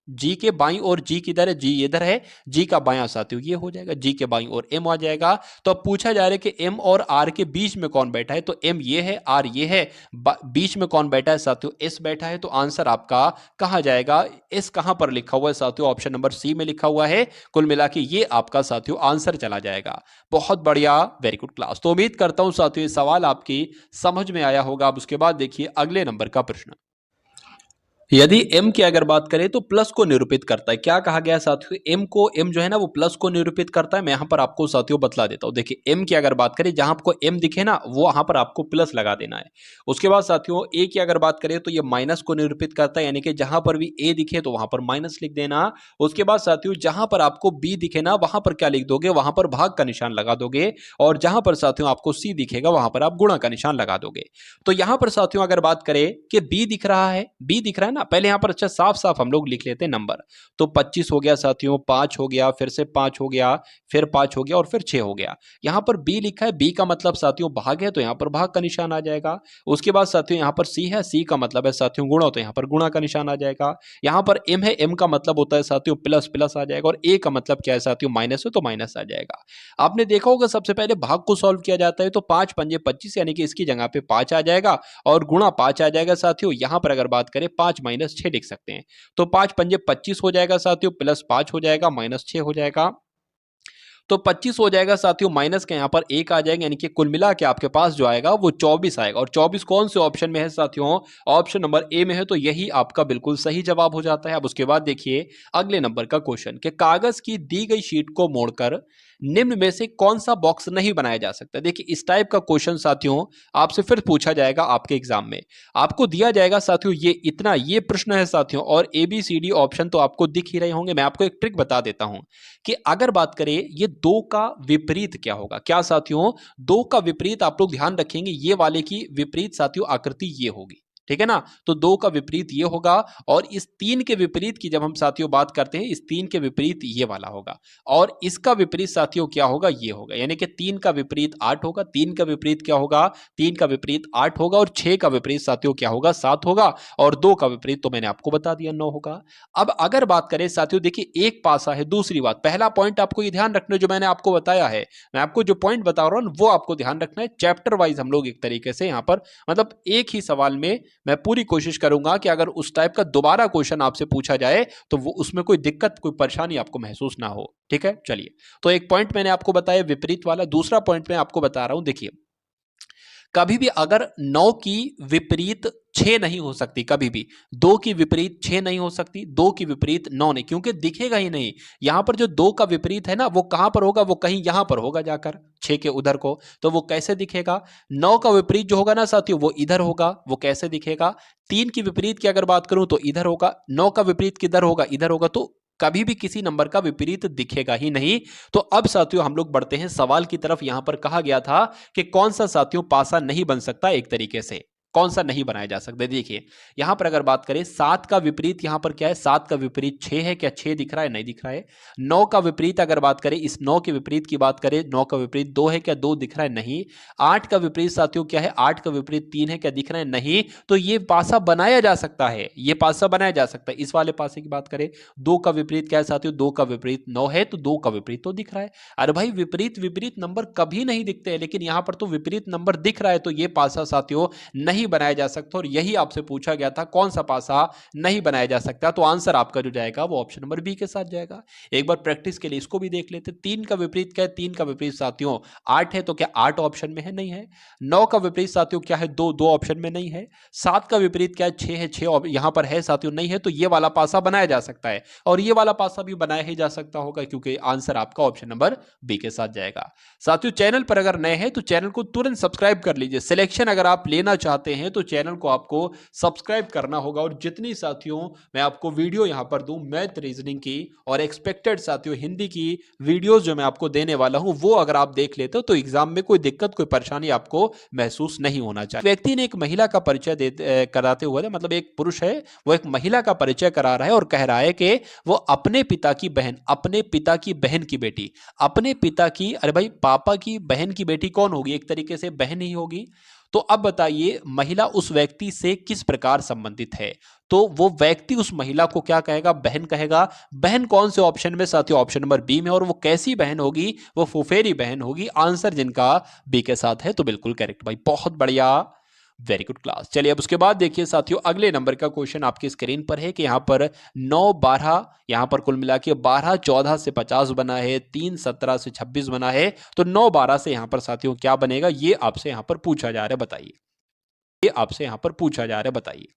जी के बाईं ओर, जी किधर है, जी इधर है, जी का बायां साथियों ये हो जाएगा, जी के बाईं ओर एम आ जाएगा। तो अब पूछा जा रहा है कि एम और आर के बीच में कौन बैठा है, तो एम ये है, आर ये है, बीच में कौन बैठा है साथियों, एस बैठा है। तो आंसर आपका कहां जाएगा, एस कहां पर लिखा हुआ है साथियों, ऑप्शन नंबर सी में लिखा हुआ है। कुल मिला के ये आपका साथियों आंसर चला जाएगा। बहुत बढ़िया, वेरी गुड क्लास। तो उम्मीद करता हूं साथियों ये सवाल आपकी समझ में आया होगा। अब उसके बाद देखिए अगले नंबर का प्रश्न। यदि m की अगर बात करें तो प्लस को निरूपित करता है। क्या कहा गया है साथियों, m को, m जो है ना वो प्लस को निरूपित करता है। मैं यहां पर आपको साथियों बतला देता हूं। देखिए m की अगर बात करें, जहां आपको m दिखे ना वो वहां पर आपको प्लस लगा देना है। उसके बाद साथियों a की अगर बात करें तो ये माइनस को निरूपित करता है, यानी कि जहां पर भी a दिखे तो वहां पर माइनस लिख देना। उसके बाद साथियों जहां पर आपको b दिखे ना वहां पर क्या लिख दोगे, वहां पर भाग का निशान लगा दोगे। और जहां पर साथियों आपको c दिखेगा वहां पर आप गुणा का निशान लगा दोगे। तो यहां पर साथियों अगर बात करें कि b दिख रहा है, b दिख रहा है ना, पहले यहां पर अच्छा साफ साफ हम लोग लिख लेते हैं नंबर। तो 25 हो गया साथियों, 5 हो गया, फिर से 5 हो गया, फिर 5 हो गया और फिर 6 हो गया। यहां पर b लिखा है, b का मतलब साथियों भाग है, तो यहां पर भाग का निशान आ जाएगा। उसके बाद साथियों यहां पर c है, c का मतलब है साथियों गुणा, तो यहां पर गुणा का निशान आ जाएगा। यहां पर m है, m का मतलब होता है साथियों प्लस, प्लस आ जाएगा। और a का मतलब क्या है साथियों, माइनस है, तो माइनस आ जाएगा। आपने देखा होगा सबसे पहले भाग को सॉल्व किया जाता है तो 5 पंजे 25, यानी कि इसकी जगह पे 5 आ जाएगा और गुणा 5 आ जाएगा साथियों। यहां पर अगर बात करें 5 माइनस 6 लिख सकते हैं, तो 5 पंजे 25 हो जाएगा साथियों, प्लस 5 हो जाएगा, माइनस 6 हो जाएगा। तो 25 हो जाएगा साथियों, माइनस के यहां पर 1 आ जाएगा, यानी कि कुल मिला के आपके पास जो आएगा वो 24 आएगा। और 24 कौन से ऑप्शन में है साथियों, ऑप्शन नंबर ए में है, तो यही आपका बिल्कुल सही जवाब हो जाता है। अब उसके बाद देखिए अगले नंबर का क्वेश्चन, कि कागज की दी गई शीट को मोड़कर निम्न में से कौन सा बॉक्स नहीं बनाया जा सकता। देखिए इस टाइप का क्वेश्चन साथियों आपसे फिर पूछा जाएगा आपके एग्जाम में। आपको दिया जाएगा साथियों ये इतना, ये प्रश्न है साथियों, और ABCD ऑप्शन तो आपको दिख ही रहे होंगे। मैं आपको एक ट्रिक बता देता हूं कि अगर बात करें ये 2 का विपरीत क्या होगा। क्या साथियों, 2 का विपरीत आप लोग ध्यान रखेंगे, ये वाले की विपरीत साथियों आकृति ये होगी, ठीक है ना। तो 2 का विपरीत ये होगा, और इस 3 के विपरीत की जब हम साथियों बात करते हैं, इस 3 के विपरीत ये वाला होगा, और इसका विपरीत साथियों क्या होगा, ये होगा। यानी कि 3 का विपरीत 8 होगा, 3 का विपरीत क्या होगा, 3 का विपरीत 8 होगा, और 6 का विपरीत साथियों क्या होगा, 7 होगा, और 2 का विपरीत तो मैंने आपको बता दिया 9 होगा। अब अगर बात करें साथियों, देखिए एक पासा है, दूसरी बात, पहला पॉइंट आपको ये ध्यान रखना जो मैंने आपको बताया है, मैं आपको जो पॉइंट बता रहा हूं वो आपको ध्यान रखना है। चैप्टर वाइज हम लोग एक तरीके से यहां पर मतलब एक ही सवाल में मैं पूरी कोशिश करूंगा कि अगर उस टाइप का दोबारा क्वेश्चन आपसे पूछा जाए तो वो उसमें कोई दिक्कत, कोई परेशानी आपको महसूस ना हो, ठीक है। चलिए, तो एक पॉइंट मैंने आपको बताया विपरीत वाला, दूसरा पॉइंट मैं आपको बता रहा हूं। देखिए कभी भी अगर 9 की विपरीत 6 नहीं हो सकती, कभी भी 2 की विपरीत 6 नहीं हो सकती, 2 की विपरीत 9 नहीं, क्योंकि दिखेगा ही नहीं। यहां पर जो 2 का विपरीत है ना वो कहां पर होगा, वो कहीं यहां पर होगा जाकर 6 के उधर को, तो वो कैसे दिखेगा। 9 का विपरीत जो होगा ना साथियों वो इधर होगा, वो कैसे दिखेगा। 3 की विपरीत की अगर बात करूं तो इधर होगा, 9 का विपरीत किधर होगा, इधर होगा, तो कभी भी किसी नंबर का विपरीत दिखेगा ही नहीं। तो अब साथियों हम लोग बढ़ते हैं सवाल की तरफ। यहां पर कहा गया था कि कौन सा साथियों पासा नहीं बन सकता, एक तरीके से कौन सा नहीं बनाया जा सकता। देखिए यहां पर अगर बात करें 7 का विपरीत, यहां पर क्या है, 7 का विपरीत 6 है, क्या 6 दिख रहा है, नहीं दिख रहा है। 9 का विपरीत अगर बात करें, इस 9 के विपरीत की बात करें, 9 का विपरीत 2 है, क्या 2 दिख रहा है, नहीं। 8 का विपरीत साथियों क्या है, 8 का विपरीत 3 है, क्या दिख रहा है, नहीं। तो ये पासा बनाया जा सकता है, ये पासा बनाया जा सकता है। इस वाले पासे की बात करें, 2 का विपरीत क्या है साथियों, 2 का विपरीत 9 है, तो 2 का विपरीत तो दिख रहा है। अरे भाई विपरीत विपरीत नंबर कभी नहीं दिखते, लेकिन यहां पर तो विपरीत नंबर दिख रहा है, तो ये पासा साथियों नहीं बनाया जा सकता। और यही आपसे पूछा गया था कौन सा पासा नहीं बनाया जा सकता। तो आंसर आपका जो जाएगा वो ऑप्शन नंबर बी के साथ जाएगा। एक बार प्रैक्टिस के लिए इसको भी देख लेते। 3 का विपरीत क्या है, 3 का विपरीत साथियों 8 है, तो क्या 8 ऑप्शन में है, नहीं है। 9 का विपरीत साथियों क्या है, 2, 2 ऑप्शन में नहीं है। 7 का विपरीत क्या है, 6 है, 6 यहां पर है साथियों, नहीं है। तो ये वाला पासा बनाया जा सकता है, और ये वाला पासा भी बनाया ही जा सकता होगा, क्योंकि आंसर आपका ऑप्शन नंबर बी के साथ जाएगा। साथियों चैनल पर अगर नए हैं तो चैनल को तुरंत सब्सक्राइब कर लीजिए। सिलेक्शन अगर आप लेना चाहते करते हैं तो चैनल को आपको सब्सक्राइब करना होगा। और जितनी साथियों मैं आपको वीडियो यहाँ पर दूं मैथ रीजनिंग की और एक्सपेक्टेड साथियों हिंदी की वीडियोस जो मैं आपको देने वाला हूं, वो अगर आप देख लेते हो तो एग्जाम में कोई दिक्कत कोई परेशानी आपको महसूस नहीं होना चाहिए। व्यक्ति ने एक महिला का परिचय कराते हुए, मतलब एक पुरुष है वो एक महिला का परिचय करा रहा है और कह रहा है कि वो अपने पिता की बहन, अपने पिता की बहन की बेटी, अपने पिता की, अरे भाई पापा की बहन की बेटी कौन होगी, एक तरीके से बहन ही होगी। तो अब बताइए महिला उस व्यक्ति से किस प्रकार संबंधित है। तो वो व्यक्ति उस महिला को क्या कहेगा, बहन कहेगा। बहन कौन से ऑप्शन में साथियों, ऑप्शन नंबर बी में। और वो कैसी बहन होगी, वो फुफेरी बहन होगी। आंसर जिनका बी के साथ है तो बिल्कुल करेक्ट भाई, बहुत बढ़िया, वेरी गुड क्लास। चलिए अब उसके बाद देखिए साथियों अगले नंबर का क्वेश्चन आपकी स्क्रीन पर है कि यहां पर 9 12, यहां पर कुल मिला के 12 14 से 50 बना है, 3 17 से 26 बना है। तो 9 12 से यहां पर साथियों क्या बनेगा, ये आपसे यहां पर पूछा जा रहा है, बताइए। ये आपसे यहां पर पूछा जा रहा है, बताइए।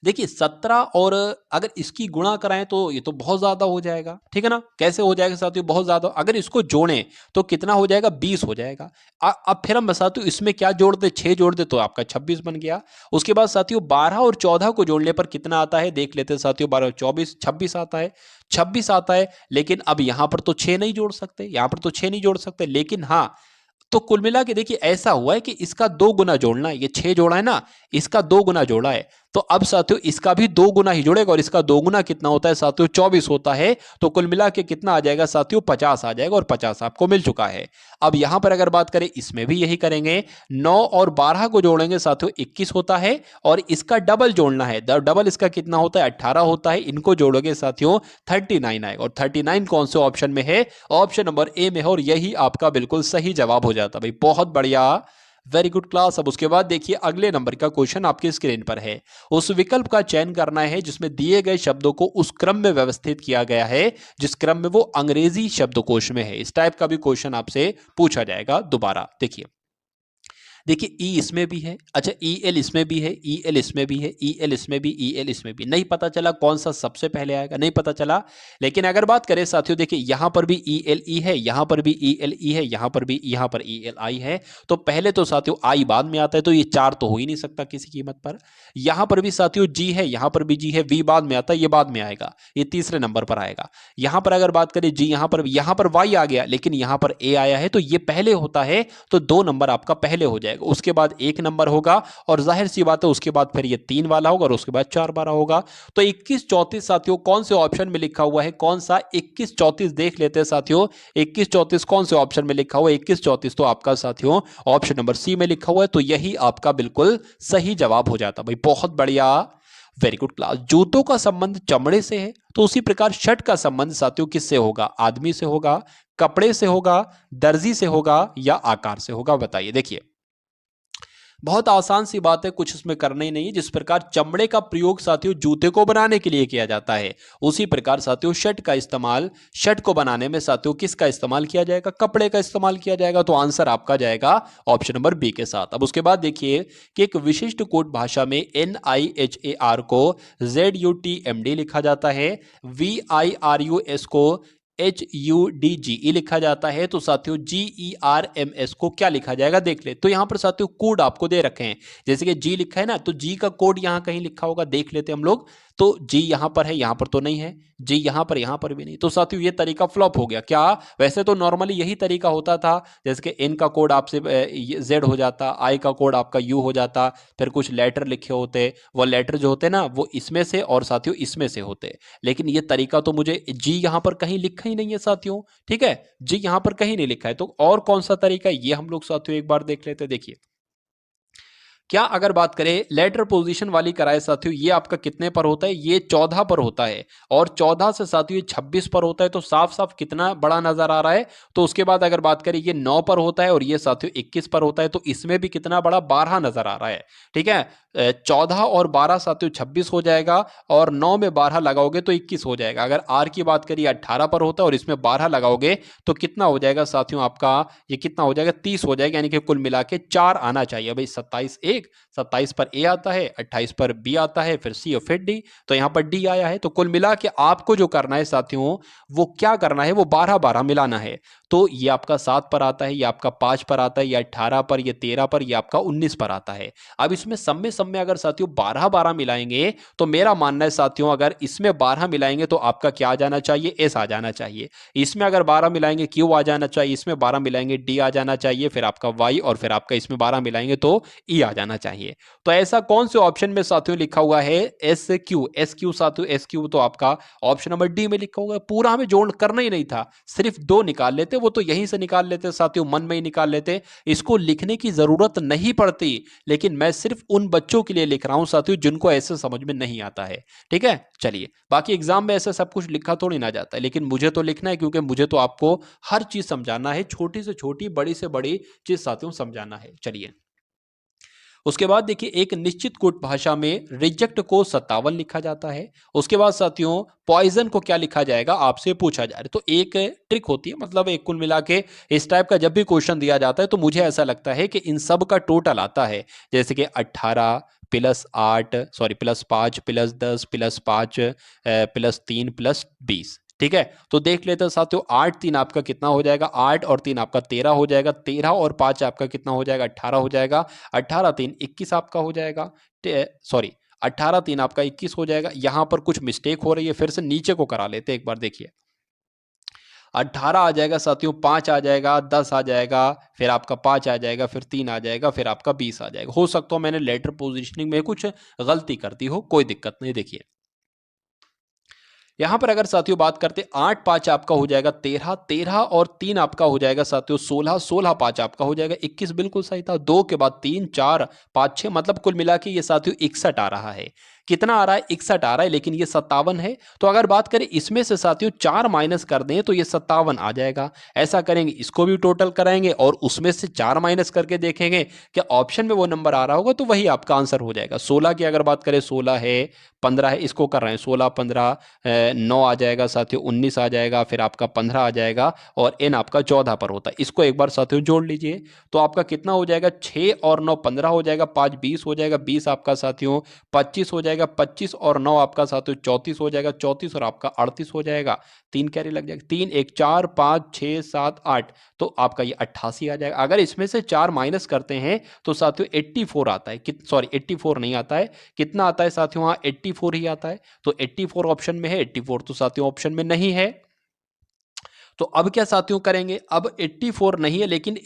देखिए 17 और अगर इसकी गुणा कराएं तो ये तो बहुत ज्यादा हो जाएगा, ठीक है ना। कैसे हो जाएगा साथियों, बहुत ज्यादा। अगर इसको जोड़ें तो कितना हो जाएगा, 20 हो जाएगा। अब फिर हम साथियों इसमें क्या जोड़ दे, 6 जोड़ दे तो आपका 26 बन गया। उसके बाद साथियों 12 और 14 को जोड़ने पर कितना आता है, देख लेते हैं साथियों। 12 24 26 आता है, 26 आता है। लेकिन अब यहां पर तो 6 नहीं जोड़ सकते, यहां पर तो 6 नहीं जोड़ सकते। लेकिन हाँ, तो कुल मिला के देखिए ऐसा हुआ है कि इसका 2 गुना जोड़ना है। ये 6 जोड़ा है ना, इसका 2 गुना जोड़ा है। तो अब साथियों इसका भी 2 गुना ही जोड़ेगा और इसका 2 गुना कितना होता है साथियों, 24 होता है। तो कुल मिला के कितना आ जाएगा साथियों, 50 आ जाएगा। और 50 आपको मिल चुका है। अब यहां पर अगर बात करें इसमें भी यही करेंगे। 9 और 12 को जोड़ेंगे साथियों 21 होता है। और इसका डबल जोड़ना है, डबल इसका कितना होता है, 18 होता है। इनको जोड़ोगे साथियों 39 आएगा। और 39 कौन से ऑप्शन में है, ऑप्शन नंबर ए में है। और यही आपका बिल्कुल सही जवाब हो जाता भाई, बहुत बढ़िया, वेरी गुड क्लास। अब उसके बाद देखिए अगले नंबर का क्वेश्चन आपकी स्क्रीन पर है। उस विकल्प का चयन करना है जिसमें दिए गए शब्दों को उस क्रम में व्यवस्थित किया गया है जिस क्रम में वो अंग्रेजी शब्दकोश में है। इस टाइप का भी क्वेश्चन आपसे पूछा जाएगा दोबारा। देखिए देखिए ई इसमें भी है, अच्छा ई एल इसमें भी है, ई एल इसमें भी है, ई एल इसमें भी, ई एल इसमें भी। नहीं पता चला कौन सा सबसे पहले आएगा, नहीं पता चला। लेकिन अगर बात करें साथियों देखिए यहां पर भी ई एल ई है, यहां पर भी ई एल ई है, यहां पर भी, यहां पर ई एल आई है। तो पहले तो साथियों आई बाद में आता है, तो ये 4 तो हो ही नहीं सकता किसी कीमत पर। यहां पर भी साथियों जी है, यहां पर भी जी है, वी बाद में आता है, ये बाद में आएगा, ये तीसरे नंबर पर आएगा। यहां पर अगर बात करें जी, यहां पर वाई आ गया, लेकिन यहां पर ए आया है, तो ये पहले होता है, तो 2 नंबर आपका पहले हो जाएगा। उसके बाद 1 नंबर होगा और जाहिर सी बात है उसके बाद फिर ये 3 वाला होगा और उसके बाद 4 12 होगा। तो 21 34 साथियों कौन से ऑप्शन में लिखा हुआ है, कौन सा 21 34 देख लेते हैं साथियों। 21 34 कौन से ऑप्शन में लिखा हुआ है, 21 34 तो आपका साथियों ऑप्शन नंबर सी में लिखा हुआ है। तो यही आपका बिल्कुल सही जवाब हो जाता भाई, बहुत बढ़िया, वेरी गुड क्लास। जूतों का संबंध चमड़े से है, तो उसी प्रकार शर्ट का संबंध साथियों किससे होगा, आदमी से होगा, कपड़े से होगा, दर्जी से होगा या आकार से होगा, बताइए। देखिए बहुत आसान सी बात है, कुछ इसमें करना ही नहीं है। जिस प्रकार चमड़े का प्रयोग साथियों जूते को बनाने के लिए किया जाता है, उसी प्रकार साथियों शर्ट का इस्तेमाल, शर्ट को बनाने में साथियों किसका इस्तेमाल किया जाएगा, कपड़े का इस्तेमाल किया जाएगा। तो आंसर आपका जाएगा ऑप्शन नंबर बी के साथ। अब उसके बाद देखिए कि एक विशिष्ट कोड भाषा में NIHAR को ZUTMD लिखा जाता है, VIRUS को HUDGE लिखा जाता है। तो साथियों GERMS को क्या लिखा जाएगा, देख ले। तो यहां पर साथियों कोड आपको दे रखे हैं, जैसे कि जी लिखा है ना, तो जी का कोड यहां कहीं लिखा होगा, देख लेते हम लोग। तो जी यहां पर है, यहां पर तो नहीं है, जी यहां पर भी नहीं। तो साथियों ये तरीका फ्लॉप हो गया क्या। वैसे तो नॉर्मली यही तरीका होता था, जैसे कि एन का कोड आपसे जेड हो जाता, आई का कोड आपका यू हो जाता, फिर कुछ लेटर लिखे होते, वो लेटर जो होते ना वो इसमें से और साथियों इसमें से होते। लेकिन ये तरीका तो मुझे जी यहां पर कहीं लिखा ही नहीं है साथियों, ठीक है, जी यहां पर कहीं नहीं लिखा है। तो और कौन सा तरीका है, ये हम लोग साथियों एक बार देख लेते हैं। देखिए क्या अगर बात करें लेटर पोजीशन वाली कराए साथियों, ये आपका कितने पर होता है, ये 14 पर होता है। और 14 से साथियों ये 26 पर होता है। तो साफ साफ कितना बड़ा नजर आ रहा है। तो उसके बाद अगर बात करें ये 9 पर होता है और ये साथियों 21 पर होता है। तो इसमें भी कितना बड़ा, 12 नजर आ रहा है, ठीक है। 14 और 12 साथियों 26 हो जाएगा, और 9 में 12 लगाओगे तो 21 हो जाएगा। अगर आर की बात करिए 18 पर होता है और इसमें 12 लगाओगे तो कितना हो जाएगा साथियों आपका, ये कितना हो जाएगा, 30 हो जाएगा। यानी कि कुल मिला के 4 आना चाहिए भाई, 27 ठीक, 27 पर ए आता है, 28 पर बी आता है, फिर सी और फिर डी, तो यहाँ पर डी आया है। तो कुल मिला के आपको जो करना है साथियों, वो क्या करना है, वो 12-12 मिलाना है। तो ये आपका 7 पर आता है, ये आपका 5 पर आता है, ये 18 पर, ये 13 पर, ये आपका 19 पर आता है। अब इसमें सब में अगर साथियों 12-12 मिलाएंगे, तो मेरा मानना है साथियों, अगर इसमें 12 मिलाएंगे तो आपका क्या आ जाना चाहिए, एस आ जाना चाहिए। इसमें अगर 12 मिलाएंगे क्यू आ जाना चाहिए, इसमें 12 मिलाएंगे डी आ जाना चाहिए, फिर आपका वाई, और फिर आपका इसमें 12 मिलाएंगे तो ई आ जाना चाहिए। तो ऐसा कौन से ऑप्शन में साथियों लिखा हुआ है, एस क्यू, एस क्यू साथियों, एस क्यू तो आपका ऑप्शन नंबर डी में लिखा हुआ है। पूरा हमें जोड़ करना ही नहीं था, सिर्फ 2 निकाल लेते, वो तो यहीं से निकाल लेते साथियों, मन में ही निकाल लेते, इसको लिखने की जरूरत नहीं पड़ती। लेकिन मैं सिर्फ उन बच्चों के लिए लिख रहा हूं साथियों जिनको ऐसे समझ में नहीं आता है। ठीक है, चलिए, बाकी एग्जाम में ऐसा सब कुछ लिखा थोड़ी ना जाता है, लेकिन मुझे तो लिखना है, क्योंकि मुझे तो आपको हर चीज समझाना है, छोटी से छोटी, बड़ी से बड़ी चीज साथियों समझाना है। चलिए, उसके बाद देखिए, एक निश्चित कूट भाषा में रिजेक्ट को 57 लिखा जाता है। उसके बाद साथियों पॉइजन को क्या लिखा जाएगा, आपसे पूछा जा रहा है। तो एक ट्रिक होती है, मतलब एक कुल मिला के इस टाइप का जब भी क्वेश्चन दिया जाता है तो मुझे ऐसा लगता है कि इन सब का टोटल आता है, जैसे कि 18 plus 8, sorry plus 5 plus 10 plus 5 plus 3 plus 20। ठीक है, तो देख लेते हैं साथियों, 8 3 आपका कितना हो जाएगा, 8 और 3 आपका 13 हो जाएगा, 13 और 5 आपका कितना हो जाएगा, 18 हो जाएगा, 18 3 21 आपका हो जाएगा, सॉरी 18 3 आपका 21 हो जाएगा। यहां पर कुछ मिस्टेक हो रही है, फिर से नीचे को करा लेते हैं एक बार, देखिए 18 आ जाएगा साथियों, 5 आ जाएगा, 10 आ जाएगा, फिर आपका 5 आ जाएगा, फिर 3 आ जाएगा, फिर आपका 20 आ जाएगा। हो सकता हो मैंने लेटर पोजिशनिंग में कुछ गलती कर दी हो, कोई दिक्कत नहीं। देखिए यहां पर अगर साथियों बात करते, 8 5 आपका हो जाएगा 13, 13 और 3 आपका हो जाएगा साथियों 16, 16 5 आपका हो जाएगा 21, बिल्कुल सही था। 2 के बाद 3 4 5 6, मतलब कुल मिला के ये साथियों 61 आ रहा है। कितना आ रहा है, 61 आ रहा है, लेकिन ये 57 है। तो अगर बात करें इसमें से साथियों 4 माइनस कर दें तो ये 57 आ जाएगा। ऐसा करेंगे, इसको भी टोटल कराएंगे और उसमें से 4 माइनस करके देखेंगे कि ऑप्शन में वो नंबर आ रहा होगा, तो वही आपका आंसर हो जाएगा। 16 की अगर बात करें, 16 है, 15 है, इसको कर रहे हैं 16 15 9 आ जाएगा साथियों, 19 आ जाएगा, फिर आपका 15 आ जाएगा, और एन आपका 14 पर होता है। इसको एक बार साथियों जोड़ लीजिए, तो आपका कितना हो जाएगा, 6 और 9 15 हो जाएगा, 5 20 हो जाएगा, 20 आपका साथियों 25 हो जाएगा, 25 और 9 आपका साथियों 34 हो जाएगा, 34 और आपका 38 हो जाएगा, 3 कैरी लग जाएगा, 3 1 4 5 6 7 8, तो आपका ये 88 आ जाएगा। अगर इसमें से 4 माइनस करते हैं तो साथियों 84 आता है, सॉरी 84 नहीं आता है, कितना आता है साथियों, वहां 84 ही आता है। तो 84 ऑप्शन में है, 84 तो साथियों ऑप्शन में नहीं है। तो अब क्या साथियों करेंगे, अब 84 नहीं है, लेकिन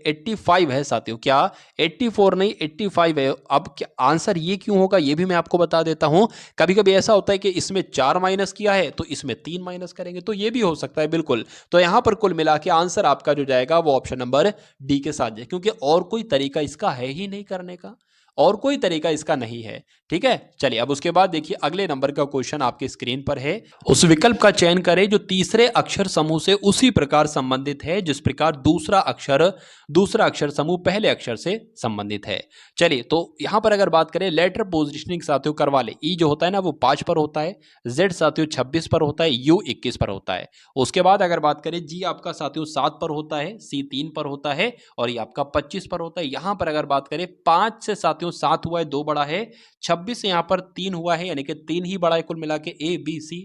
85 है साथियों। क्या 84 नहीं, 85 है। अब क्या आंसर ये क्यों होगा, ये भी मैं आपको बता देता हूं। कभी कभी ऐसा होता है कि इसमें 4 माइनस किया है तो इसमें 3 माइनस करेंगे, तो ये भी हो सकता है, बिल्कुल। तो यहां पर कुल मिला के आंसर आपका जो जाएगा वो ऑप्शन नंबर डी के साथ जाए, क्योंकि और कोई तरीका इसका है ही नहीं करने का, और कोई तरीका इसका नहीं है। ठीक है, चलिए अब उसके बाद देखिए अगले नंबर का क्वेश्चन आपके स्क्रीन पर है। उस विकल्प का चयन करें जो तीसरे अक्षर समूह से उसी प्रकार संबंधित है जिस प्रकार दूसरा अक्षर समूह पहले अक्षर से संबंधित है। चलिए, तो यहां पर अगर बात करें लेटर पोजिशनिंग साथियों करवा ले। ई जो होता है ना वो 5 पर होता है, जेड साथियों 26 पर होता है, यू 21 पर होता है। उसके बाद अगर बात करें जी आपका साथियों 7 पर होता है, सी 3 पर होता है, और ये आपका 25 पर होता है। यहां पर अगर बात करें 5 से साथियों 7 हुआ है, 2 बड़ा है, 26 से यहां पर 3 हुआ है, यानी कि 3 ही बड़ा है कुल मिला के, ए बी सी।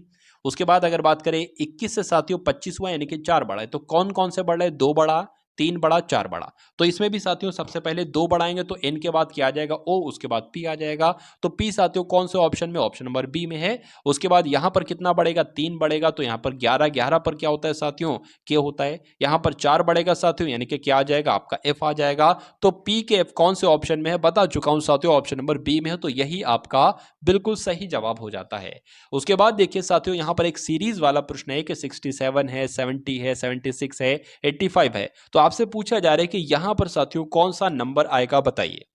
उसके बाद अगर बात करें 21 से साथियों 25 हुआ, यानी कि 4 बड़ा है। तो कौन कौन से बड़ा है, 2 बड़ा, 3 बड़ा, 4 बड़ा। तो इसमें भी साथियों सबसे पहले 2 बढ़ाएंगे तो एन के बाद क्या आ जाएगा, ओ, उसके बाद पी आ जाएगा। तो पी साथियों कौन से ऑप्शन में, ऑप्शन नंबर बी में है। उसके बाद यहां पर कितना बढ़ेगा, 3 बढ़ेगा, तो यहां पर 11, 11 पर क्या होता है साथियों, के होता है। यहां पर 4 बढ़ेगा साथियों, यानी कि क्या आ जाएगा, आपका एफ आ जाएगा। तो पी के एफ कौन से ऑप्शन में है, बता चुका हूं साथियों, ऑप्शन नंबर बी में है। तो यही आपका बिल्कुल सही जवाब हो जाता है। उसके बाद देखिए साथियों यहां पर एक सीरीज वाला प्रश्न है कि 67 है, 70 है, 76 है, 85 है। तो आपसे पूछा जा रहा है कि यहां पर साथियों कौन सा नंबर आएगा, बताइए।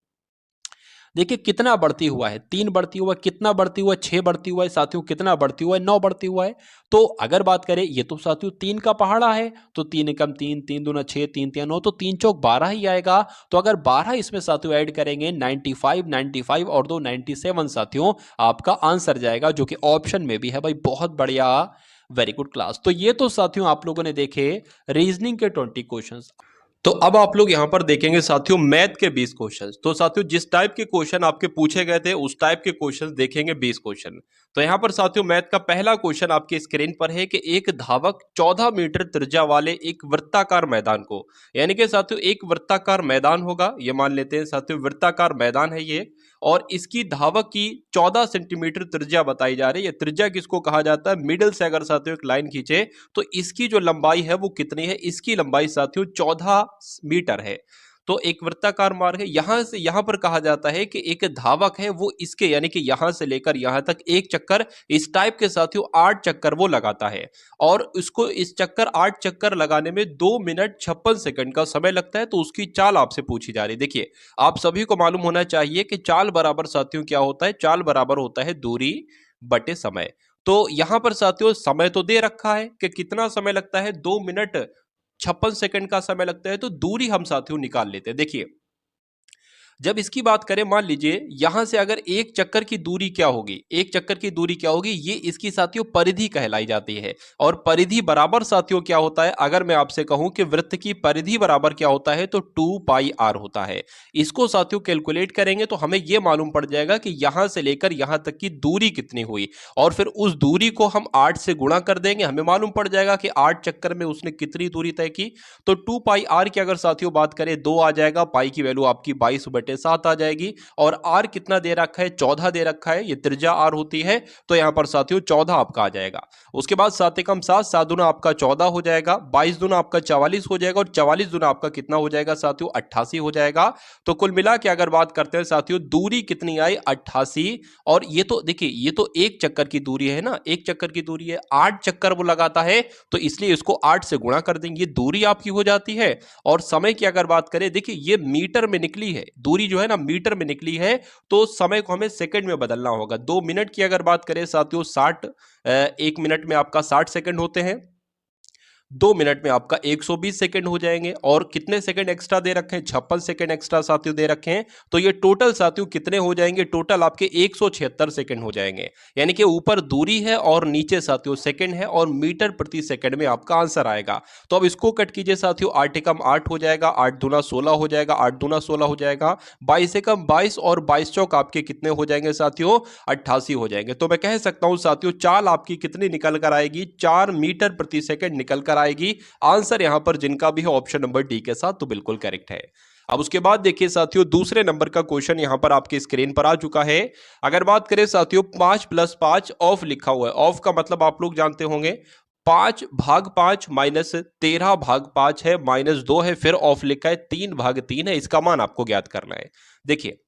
देखिए कितना बढ़ती हुआ है, 3 बढ़ती हुआ है, कितना बढ़ती हुआ है, 6 बढ़ती हुआ है साथियों, कितना बढ़ती हुआ है, 9 बढ़ती हुआ है। तो अगर बात करें, ये तो साथियों 3 का पहाड़ा है, तो 3 एकम 3, 3 दूना 6, 3 तिया 9, तो 3 चौक 12 ही आएगा। तो अगर 12 इसमें साथियों ऐड करेंगे, 95, 95 और 2 97 साथियों आपका आंसर जाएगा, जो कि ऑप्शन में भी है भाई। बहुत बढ़िया, वेरी गुड क्लास। तो ये तो साथियों आप लोगों ने देखे रीजनिंग के 20 क्वेश्चंस। तो अब आप लोग यहाँ पर देखेंगे साथियों मैथ के 20 क्वेश्चंस। तो साथियों जिस टाइप के क्वेश्चन आपके पूछे गए थे उस टाइप के क्वेश्चंस देखेंगे 20 क्वेश्चन। तो यहाँ पर साथियों मैथ का पहला क्वेश्चन आपके स्क्रीन पर है कि एक धावक 14 मीटर त्रिज्या वाले एक वृत्ताकार मैदान को, यानी कि साथियों एक वृत्ताकार मैदान होगा, ये मान लेते हैं साथियों वृत्ताकार मैदान है ये, और इसकी धावक की 14 सेंटीमीटर त्रिज्या बताई जा रही है। त्रिज्या किसको कहा जाता है? मिडिल से अगर साथियों एक लाइन खींचे तो इसकी जो लंबाई है वो कितनी है? इसकी लंबाई साथियों 14 मीटर है। तो एक वृत्ताकार मार्ग है, यहां से यहां पर कहा जाता है कि एक धावक है वो इसके यानी कि यहां से लेकर यहां तक एक चक्कर इस टाइप के साथियों 8 चक्कर वो लगाता है, और उसको इस चक्कर 8 चक्कर लगाने में 2 मिनट 56 सेकंड का समय लगता है। तो उसकी चाल आपसे पूछी जा रही है। देखिए आप सभी को मालूम होना चाहिए कि चाल बराबर साथियों क्या होता है? चाल बराबर होता है दूरी बटे समय। तो यहां पर साथियों समय तो दे रखा है कि कितना समय लगता है? 2 मिनट 56 सेकंड का समय लगता है। तो दूरी हम साथियों निकाल लेते हैं। देखिए जब इसकी बात करें, मान लीजिए यहां से अगर एक चक्कर की दूरी क्या होगी? एक चक्कर की दूरी क्या होगी? ये इसकी साथियों परिधि कहलाई जाती है। और परिधि बराबर साथियों क्या होता है? अगर मैं आपसे कहूं कि वृत्त की परिधि बराबर क्या होता है, तो 2 पाई आर होता है। इसको साथियों कैलकुलेट करेंगे तो हमें यह मालूम पड़ जाएगा कि यहां से लेकर यहां तक की दूरी कितनी हुई, और फिर उस दूरी को हम 8 से गुणा कर देंगे, हमें मालूम पड़ जाएगा कि 8 चक्कर में उसने कितनी दूरी तय की। तो 2 पाई आर की अगर साथियों बात करें 2 आ जाएगा, पाई की वैल्यू आपकी 22/7 आ जाएगी, और आर कितना दे रखा है? 14 दे रखा है, ये त्रिज्या आर होती है। तो यहां पर साथियों 14 आपका आ जाएगा। उसके बाद 7 एकम 7, 7 दूना आपका 14 हो जाएगा, 22 दूना आपका 44 हो जाएगा, और 44 दूना आपका कितना हो जाएगा साथियों? 88 हो जाएगा। तो कुल मिला के अगर बात करते हैं साथियों दूरी कितनी आई? 88। और ये तो देखिए ये तो एक चक्कर की दूरी है ना, एक चक्कर की दूरी है, 8 चक्कर वो लगाता है, तो इसलिए इसको 8 से गुणा कर देंगे, दूरी आपकी हो जाती है। और समय की अगर बात करें, देखिए ये मीटर में निकली है दूरी, जो है ना मीटर में निकली है, तो समय को हमें सेकंड में बदलना होगा। 2 मिनट की अगर बात करें साथियों 60, 1 मिनट में आपका 60 सेकंड होते हैं, 2 मिनट में आपका 120 सेकंड हो जाएंगे। और कितने सेकंड एक्स्ट्रा दे रखे हैं? 56 सेकंड एक्स्ट्रा साथियों दे रखे हैं। तो ये टोटल साथियों कितने हो जाएंगे? टोटल आपके 176 सेकंड हो जाएंगे। यानी कि ऊपर दूरी है और नीचे साथियों सेकंड है, और मीटर प्रति सेकंड में आपका आंसर आएगा। तो अब इसको कट कीजिए साथियों, 8 एकम 8 हो जाएगा, 8 दूना 16 हो जाएगा, 8 दूना 16 हो जाएगा, 22 एकम 22, और 22 चौक आपके कितने हो जाएंगे साथियों? 88 हो जाएंगे। तो मैं कह सकता हूं साथियों चाल आपकी कितनी निकल कर आएगी? 4 मीटर प्रति सेकंड निकल कर आएगी। आंसर यहां पर जिनका भी है ऑप्शन नंबर डी के साथ, तो बिल्कुल करेक्ट है। अब उसके बाद देखिए साथियों दूसरे नंबर का क्वेश्चन यहां पर आपके स्क्रीन पर आ चुका है। अगर बात करें साथियों 5 + 5 ऑफ लिखा हुआ है। ऑफ का मतलब आप लोग जानते होंगे, 5/5 माइनस 13/5 है, -2 है, फिर ऑफ लिखा है, 3/3 है। इसका मान आपको ज्ञात करना है। देखिए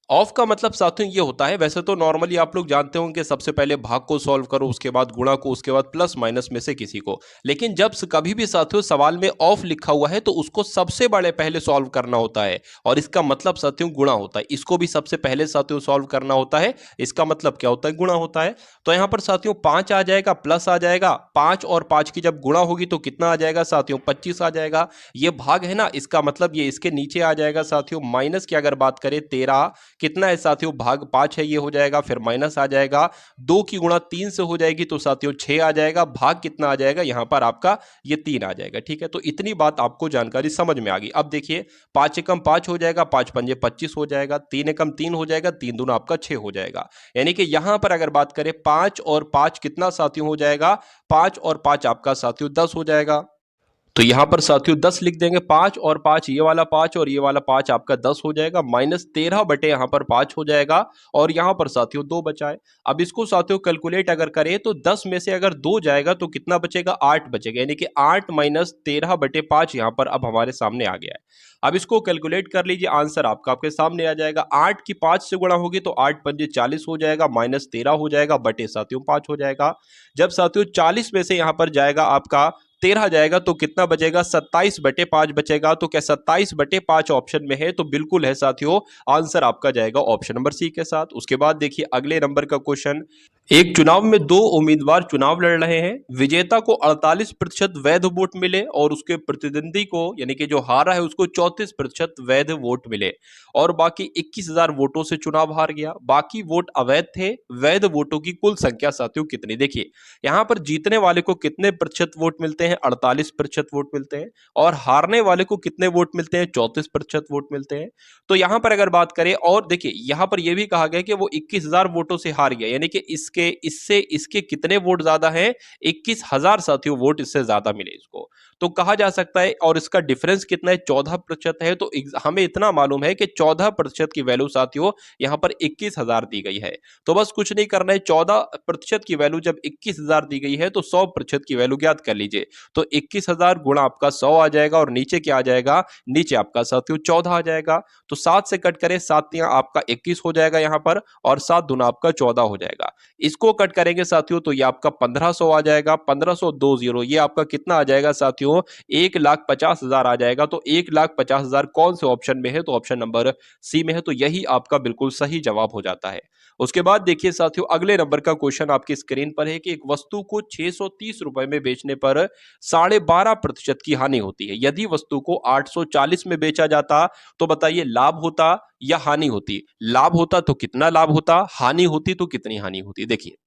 ऑफ का मतलब साथियों ये होता है, वैसे तो नॉर्मली आप लोग जानते होंगे कि सबसे पहले भाग को सॉल्व करो, उसके बाद गुणा को, उसके बाद प्लस माइनस में से किसी को। लेकिन जब कभी भी साथियों सवाल में ऑफ लिखा हुआ है तो उसको सबसे बड़े पहले सॉल्व करना होता है, और इसका मतलब साथियों गुणा होता है। इसको भी सबसे पहले साथियों सॉल्व करना होता है, इसका मतलब क्या होता है? गुणा होता है। तो यहां पर साथियों 5 आ जाएगा, प्लस आ जाएगा, 5 और 5 की जब गुणा होगी तो कितना आ जाएगा साथियों? 25 आ जाएगा। ये भाग है ना, इसका मतलब ये इसके नीचे आ जाएगा साथियों। माइनस की अगर बात करें 13 कितना है साथियों? भाग 5 है, ये हो जाएगा, फिर माइनस आ जाएगा, 2 की गुणा 3 से हो जाएगी तो साथियों 6 आ जाएगा, भाग कितना आ जाएगा यहां पर आपका? ये 3 आ जाएगा। ठीक है, तो इतनी बात आपको जानकारी समझ में आ गई। अब देखिए 5 एकम 5 हो जाएगा, 5 पंजे 25 हो जाएगा, 3 एकम 3 हो जाएगा, 3 दूना आपका 6 हो जाएगा। यानी कि यहां पर अगर बात करें 5 और 5 कितना साथियों हो जाएगा? 5 और 5 आपका साथियों 10 हो जाएगा। तो यहां पर साथियों 10 लिख देंगे, 5 और 5, ये वाला 5 और ये वाला 5 आपका 10 हो जाएगा, -13 बटे यहां पर 5 हो जाएगा, और यहां पर साथियों 2 बचा है। अब इसको साथियों कैलकुलेट अगर करें तो 10 में से अगर 2 जाएगा तो कितना बचेगा? 8 बचेगा, यानी कि 8 - 13 बटे 5 यहां पर अब हमारे सामने आ गया है। अब इसको कैलकुलेट कर लीजिए, आंसर आपका आपके सामने आ जाएगा। 8 की 5 से गुणा होगी तो 8 पंजे 40 हो जाएगा, -13 हो जाएगा, बटे साथियों 5 हो जाएगा। जब साथियों 40 में से यहां पर जाएगा आपका 13 जाएगा तो कितना बचेगा? 27/5 बचेगा। तो क्या 27/5 ऑप्शन में है? तो बिल्कुल है साथियों, आंसर आपका जाएगा ऑप्शन नंबर सी के साथ। उसके बाद देखिए अगले नंबर का क्वेश्चन, एक चुनाव में दो उम्मीदवार चुनाव लड़ रहे हैं। विजेता को 48% वैध वोट मिले और उसके प्रतिद्वंदी को यानी कि जो हारा है उसको 34% वैध वोट मिले और बाकी 21,000 वोटों से चुनाव हार गया। बाकी वोट अवैध थे। वैध वोटों की कुल संख्या साथियों कितनी? देखिए यहां पर जीतने वाले को कितने प्रतिशत वोट मिलते हैं? 48% वोट मिलते हैं। और हारने वाले को कितने वोट मिलते हैं? 34% वोट मिलते हैं। तो यहां पर अगर बात करें, और देखिए यहां पर यह भी कहा गया कि वो 21,000 वोटों से हार गया, यानी कि इसके इससे इसके कितने वोट ज्यादा हैं? 21,000 साथियों वोट इससे ज्यादा मिले इसको। तो कहा जा सकता है, और इसका डिफरेंस कितना है? 14% है। तो हमें इतना मालूम है कि 14% की वैल्यू साथियों यहां पर 21,000 दी गई है। तो बस कुछ नहीं करना है, 14% की वैल्यू जब 21,000 दी गई है तो 100% की वैल्यू ज्ञात कर लीजिए। तो 21,000 गुणा आपका 100 आ जाएगा और नीचे क्या आ जाएगा? नीचे आपका साथियों 14 आ जाएगा। तो 7 से कट करें, 7 तियां आपका 21 हो जाएगा यहां पर, और 7 दूना आपका 14 हो जाएगा। इसको कट करेंगे साथियों तो ये आपका 1500 आ जाएगा। 1500 2 जीरो, ये आपका कितना आ जाएगा साथियों? 1,50,000 आ जाएगा। तो 1,50,000 कौन से ऑप्शन में है? तो ऑप्शन नंबर सी में है। तो यही आपका बिल्कुल सही जवाब हो जाता है। उसके बाद देखिए साथियों, अगले नंबर का क्वेश्चन आपकी स्क्रीन पर है कि एक वस्तु को 630 रुपए में बेचने पर 12.5% की हानि होती है। यदि वस्तु को 840 में बेचा जाता तो बताइए लाभ होता या हानि होती? लाभ होता तो कितना लाभ होता? हानि होती तो कितनी हानि होती? देखिए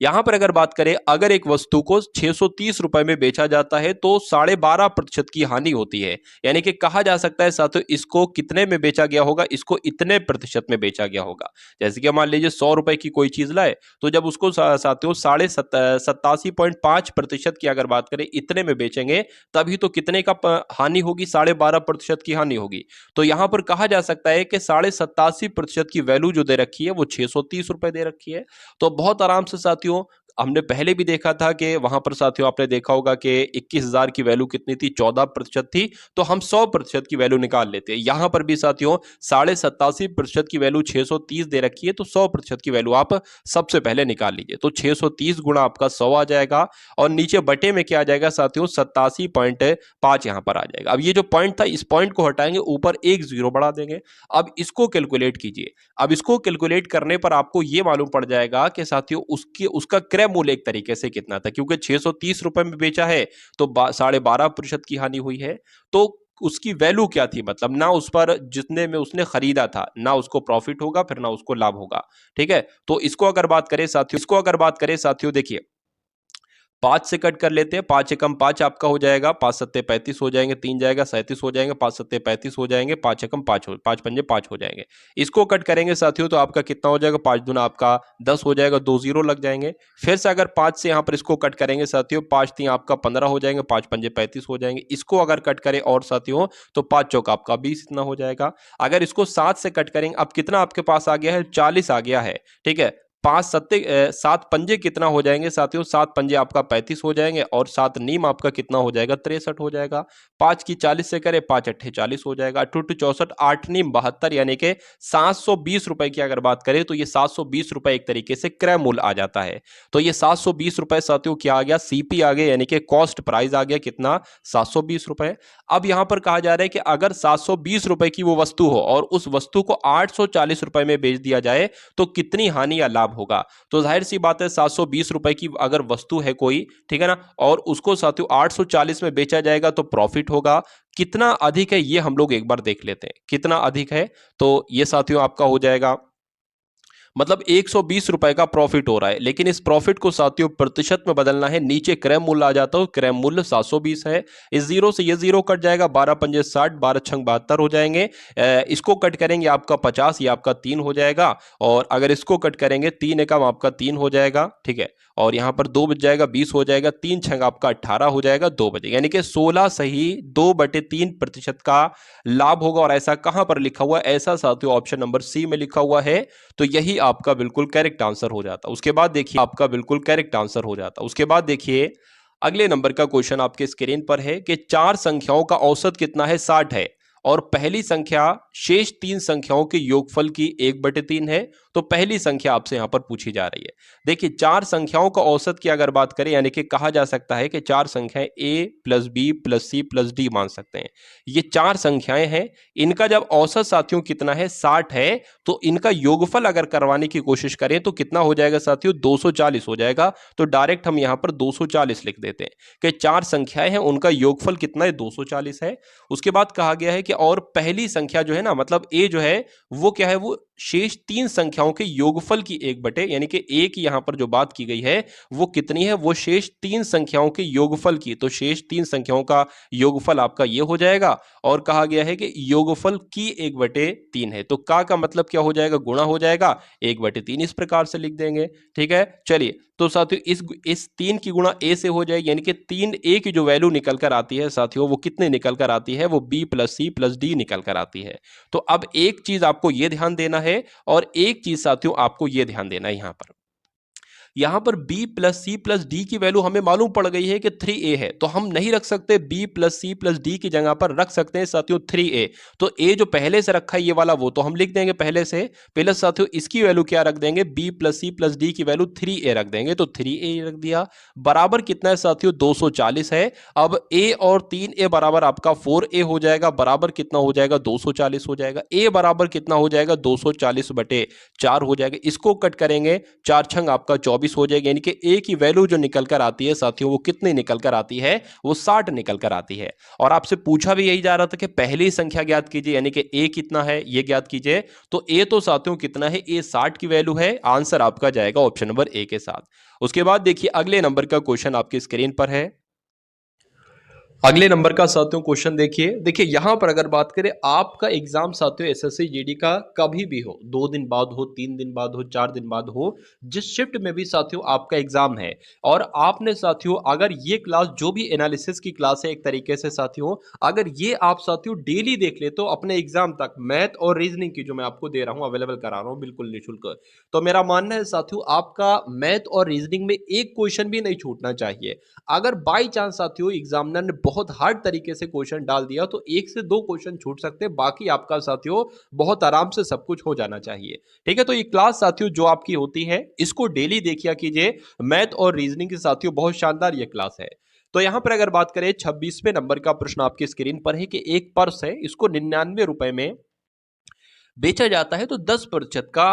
यहां पर अगर बात करें, अगर एक वस्तु को 630 रुपए में बेचा जाता है तो 12.5% की हानि होती है। यानी कि कहा जा सकता है साथियों इसको कितने में बेचा गया होगा? इसको इतने प्रतिशत में बेचा गया होगा। जैसे कि मान लीजिए 100 रुपए की कोई चीज लाए, तो जब उसको साथियों 87.5% की अगर बात करें इतने में बेचेंगे, तभी तो कितने का हानि होगी? 12.5% की हानि होगी। तो यहां पर कहा जा सकता है कि 87.5% की वैल्यू जो दे रखी है वो 630 रुपए दे रखी है। तो बहुत आराम से साथियों, हमने पहले भी देखा था कि वहां पर साथियों आपने देखा होगा कि 21,000 की वैल्यू कितनी थी? 14% थी। तो हम 100% की वैल्यू निकाल लेते हैं। यहां पर भी साथियों 87.5% की वैल्यू 630 दे रखी है, तो 100% की वैल्यू आप सबसे पहले निकाल लीजिए। तो 630 गुणा आपका 100 आ जाएगा और नीचे बटे में क्या आ जाएगा साथियों? 87.5 यहां पर आ जाएगा। अब ये जो पॉइंट था, इस पॉइंट को हटाएंगे, ऊपर एक जीरो बढ़ा देंगे। अब इसको कैलकुलेट कीजिए। अब इसको कैलकुलेट करने पर आपको यह मालूम पड़ जाएगा कि साथियों उसका क्रय मूल्य एक तरीके से कितना था, क्योंकि 630 रुपए में बेचा है तो 12.5% की हानि हुई है। तो उसकी वैल्यू क्या थी? मतलब ना उस पर जितने में उसने खरीदा था, ना उसको प्रॉफिट होगा, फिर ना उसको लाभ होगा। ठीक है, तो इसको अगर बात करें साथियों देखिए 5 से कट कर लेते हैं। 5 एकम 5 आपका हो जाएगा, 5 सत्ते 35 हो जाएंगे, 3 जाएगा 37 हो जाएंगे, 5 सत्ते 35 हो जाएंगे, 5 एकम 5 5 पंजे 5 हो जाएंगे। इसको कट करेंगे साथियों तो आपका कितना हो जाएगा? 5 दूना आपका 10 हो जाएगा, 2 जीरो लग जाएंगे। फिर से अगर 5 से यहाँ पर इसको कट करेंगे साथियों, 5 तीन आपका 15 हो जाएंगे, 5 पंजे 35 हो जाएंगे। इसको अगर कट करें और साथियों तो 5 चौक आपका 20 इतना हो जाएगा। अगर इसको 7 से कट करेंगे, अब कितना आपके पास आ गया है? 40 आ गया है। ठीक है, 7 पंजे कितना हो जाएंगे साथियों? 7 पंजे आपका 35 हो जाएंगे और 7 नीम आपका कितना हो जाएगा? 63 हो जाएगा। 5 की 40 से करें, 5 अट्ठे 40 हो जाएगा। 8 टू 64, 8 नीम 72, यानी कि 720 रुपए की अगर बात करें तो ये 720 रुपए एक तरीके से क्रय मूल्य आ जाता है। तो ये 720 रुपए साथियों क्या आ गया? सीपी आ गया, यानी कि कॉस्ट प्राइस आ गया कितना? 720 रुपए। अब यहां पर कहा जा रहा है कि अगर 720 रुपए की वो वस्तु हो और उस वस्तु को 840 रुपए में बेच दिया जाए तो कितनी हानि या लाभ होगा? तो जाहिर सी बात है 720 रुपए की अगर वस्तु है कोई, ठीक है ना, और उसको साथियों 840 में बेचा जाएगा तो प्रॉफिट होगा। कितना अधिक है ये हम लोग एक बार देख लेते हैं, कितना अधिक है। तो ये साथियों आपका हो जाएगा, मतलब 120 रुपए का प्रॉफिट हो रहा है, लेकिन इस प्रॉफिट को साथियों प्रतिशत में बदलना है। नीचे क्रय मूल्य आ जाता है, क्रय मूल्य 720 है। इस जीरो से ये जीरो कट जाएगा, 12 पंजे 60, 12 छंग 72 हो जाएंगे। इसको कट करेंगे आपका 50, ये आपका 3 हो जाएगा। और अगर इसको कट करेंगे 3 एकम आपका 3 हो जाएगा। ठीक है, और यहां पर 2 बच जाएगा, 20 हो जाएगा। 3 छंग आपका 18 हो जाएगा, 2 बजे, यानी कि 16 सही 2/3% का लाभ होगा। और ऐसा कहां पर लिखा हुआ है? ऐसा साथियों ऑप्शन नंबर सी में लिखा हुआ है। तो यही आपका बिल्कुल करेक्ट आंसर हो जाता। उसके बाद देखिए आपका बिल्कुल करेक्ट आंसर हो जाता। उसके बाद देखिए अगले नंबर का क्वेश्चन आपके स्क्रीन पर है कि चार संख्याओं का औसत कितना है? 60 है और पहली संख्या शेष तीन संख्याओं के योगफल की 1/3 है। तो पहली संख्या आपसे यहां पर पूछी जा रही है। देखिए, चार संख्याओं का औसत की अगर बात करें, यानी कि कहा जा सकता है कि चार संख्याएं a plus B plus C plus D मान सकते हैं। ये चार संख्याएं हैं, इनका जब औसत साथियों कितना है, 60 है, तो इनका योगफल अगर करवाने की कोशिश करें तो कितना हो जाएगा साथियों, 240 हो जाएगा। तो डायरेक्ट हम यहां पर 240 लिख देते हैं कि चार संख्याएं हैं, उनका योगफल कितना है, 240 है। उसके बाद कहा गया है कि और पहली संख्या जो है ना, मतलब a जो है वो क्या है, वो शेष तीन संख्याओं के योगफल की 1/, यानी कि एक यहां पर जो बात की गई है वो कितनी है, वो शेष तीन संख्याओं के योगफल की। तो शेष तीन संख्याओं का योगफल आपका ये हो जाएगा, और कहा गया है कि योगफल की 1/3 है। तो का मतलब क्या हो जाएगा, गुणा हो जाएगा, 1/3 इस प्रकार से लिख देंगे। ठीक है, चलिए, तो साथियों इस 3 की गुणा a से हो जाएगी, यानी कि 3a की जो वैल्यू निकल कर आती है साथियों, वो कितने निकल कर आती है, वो b plus C plus D निकल कर आती है। तो अब एक चीज आपको यह ध्यान देना है, और एक चीज साथियों आपको यह ध्यान देना है, यहां पर b plus C plus D की वैल्यू हमें मालूम पड़ गई है कि 3a है, तो हम नहीं रख सकते b plus C plus D की जगह पर रख सकते हैं साथियों 3a। तो a जो पहले से रखा है ये वाला, वो तो हम लिख देंगे पहले से, पहले साथियों इसकी वैल्यू क्या रख देंगे, b plus C plus D की वैल्यू 3a रख देंगे। तो 3a रख दिया, बराबर कितना है साथियों, 240 है। अब a और 3a बराबर आपका 4a हो जाएगा, बराबर कितना हो जाएगा, 240 हो जाएगा। a बराबर कितना हो जाएगा, 240/4 हो जाएगा। इसको कट करेंगे, 4 छंग आपका 24 हो जाएगी, यानी कि a की वैल्यू जो निकल कर आती है साथियों, वो कितनी निकल कर आती है, वो 60 निकल कर आती है। और आपसे पूछा भी यही जा रहा था कि पहली संख्या ज्ञात कीजिए, यानी कि a कितना है ये ज्ञात कीजिए। तो a तो साथियों कितना है, a 60 की वैल्यू है। आंसर आपका जाएगा ऑप्शन नंबर a के साथ। उसके बाद देखिए अगले नंबर का क्वेश्चन आपकी स्क्रीन पर है। अगले नंबर का साथियों क्वेश्चन देखिए यहां पर अगर बात करें, आपका एग्जाम साथियों एसएससी जीडी का कभी भी हो, 2 दिन बाद हो, 3 दिन बाद हो, 4 दिन बाद हो, जिस शिफ्ट में भी साथियों आपका एग्जाम है, और आपने साथियों अगर ये क्लास जो भी एनालिसिस की क्लास है, एक तरीके से साथियों अगर ये आप साथियों डेली देख ले, तो अपने एग्जाम तक मैथ और रीजनिंग की जो मैं आपको दे रहा हूं, अवेलेबल करा रहा हूं बिल्कुल निःशुल्क, तो मेरा मानना है साथियों आपका मैथ और रीजनिंग में एक क्वेश्चन भी नहीं छूटना चाहिए। अगर बाई चांस साथियों एग्जामिनर ने बहुत हार्ड तरीके से क्वेश्चन डाल दिया, तो 1 से 2 क्वेश्चन छूट सकते हैं, बाकी आपका साथियों बहुत आराम से सब कुछ हो जाना चाहिए। ठीक है, तो ये क्लास साथियों जो आपकी होती है, इसको डेली देखिया कीजिए। मैथ और रीजनिंग के साथियों बहुत शानदार ये क्लास है। तो यहां पर अगर बात करें 26वें नंबर का प्रश्न आपकी स्क्रीन पर है कि एक पर्स है, इसको 99 रुपए में बेचा जाता है, तो 10% का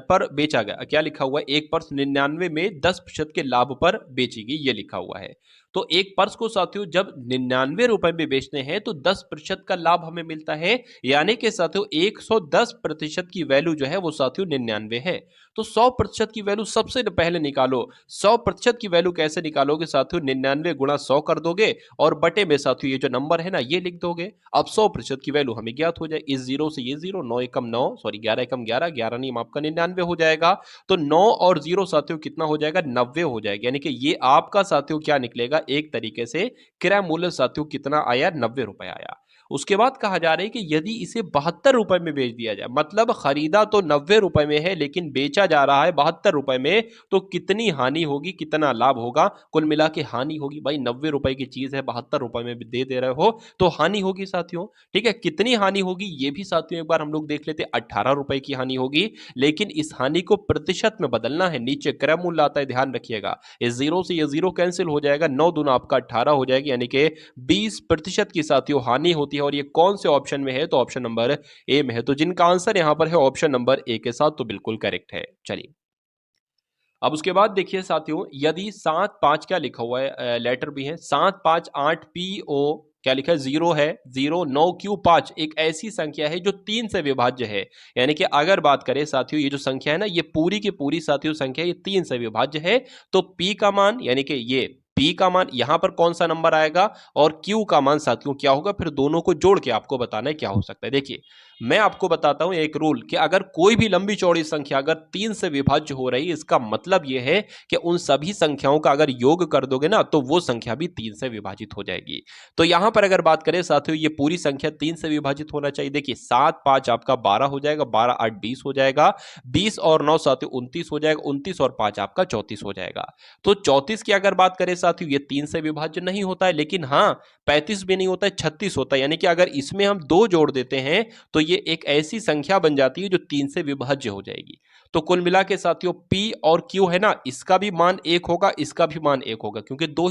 पर बेचा गया, क्या लिखा हुआ है, एक पर्स 99 में 10% के लाभ पर बेची गई, ये लिखा हुआ है। तो एक पर्स को साथियों जब 99 रुपए में बेचते हैं, तो 10% का लाभ हमें मिलता है, यानी कि साथियों 110% की वैल्यू जो है वो साथियों 99 है। तो 100% की वैल्यू सबसे पहले निकालो। 100% की वैल्यू कैसे निकालोगे साथियों, 99 गुणा 100 कर दोगे, और बटे में साथियों ये जो नंबर है ना ये लिख दोगे। अब 100% की वैल्यू हमें ज्ञात हो जाए, इस जीरो से ये जीरो, 9 एकम 9, सॉरी 11 एकम 11, 11 नहीं आपका 99 हो जाएगा। तो 9 और 0 साथियों कितना हो जाएगा, 90 हो जाएगा, यानी कि ये आपका साथियों क्या निकलेगा, एक तरीके से क्रय मूल्य साथियों कितना आया, 90 रुपए आया। उसके बाद कहा जा रहा है कि यदि इसे 72 रुपए में बेच दिया जाए, मतलब खरीदा तो 90 रुपए में है लेकिन बेचा जा रहा है 72 रुपए में, तो कितनी हानि होगी, कितना लाभ होगा, कुल मिला के हानि होगी। भाई 90 रुपए की चीज है, 72 रुपए में दे रहे हो, तो हानि होगी साथियों। ठीक है, कितनी हानि होगी ये भी साथियों एक बार हम लोग देख लेते हैं, 18 रुपए की हानि होगी, लेकिन इस हानि को प्रतिशत में बदलना है, नीचे क्रय मूल्य आता है, ध्यान रखिएगा। इस जीरो से ये जीरो कैंसिल हो जाएगा, 9 दूना आपका 18 हो जाएगी, यानी कि 20% की साथियों हानि होती है। और ये कौन से ऑप्शन में है, तो ऑप्शन नंबर ए में है। तो जिनका आंसर यहां पर है ऑप्शन नंबर ए के साथ, तो बिल्कुल करेक्ट है। चलिए अब उसके बाद देखिए साथियों, यदि 7 5 क्या लिखा हुआ है, लेटर भी है, 7 5 8 PO क्या लिखा है, 0 है, 0 9 Q 5 एक ऐसी संख्या है जो 3 से विभाज्य है। यानी कि अगर बात करें साथियों, ये जो संख्या है ना, ये पूरी की पूरी साथियों संख्या ये 3 से विभाज्य है। तो P का मान, यानी कि ये P का मान यहां पर कौन सा नंबर आएगा, और Q का मान साथियों क्या होगा, फिर दोनों को जोड़ के आपको बताना है क्या हो सकता है। देखिए मैं आपको बताता हूं एक रूल, कि अगर कोई भी लंबी चौड़ी संख्या अगर 3 से विभाज्य हो रही है, इसका मतलब यह है कि उन सभी संख्याओं का अगर योग कर दोगे ना, तो वो संख्या भी 3 से विभाजित हो जाएगी। तो यहां पर अगर बात करें साथियों, ये पूरी संख्या 3 से विभाजित होना चाहिए। देखिए 7 5 आपका 12 हो जाएगा, 12 8 20 हो जाएगा, 20 और 9 साथियों 29 हो जाएगा, 29 और 5 आपका 34 हो जाएगा। तो 34 की अगर बात करें साथियों ये 3 से विभाज्य नहीं होता है, लेकिन हाँ 35 भी नहीं होता है, 36 होता है। यानी कि अगर इसमें हम 2 जोड़ देते हैं तो ये एक ऐसी संख्या बन जाती है जो 3 से विभाज्य हो जाएगी। तो कुल मिला के साथियों P और Q है ना, इसका भी मान 1 होगा, इसका भी मान 1 होगा, क्योंकि दो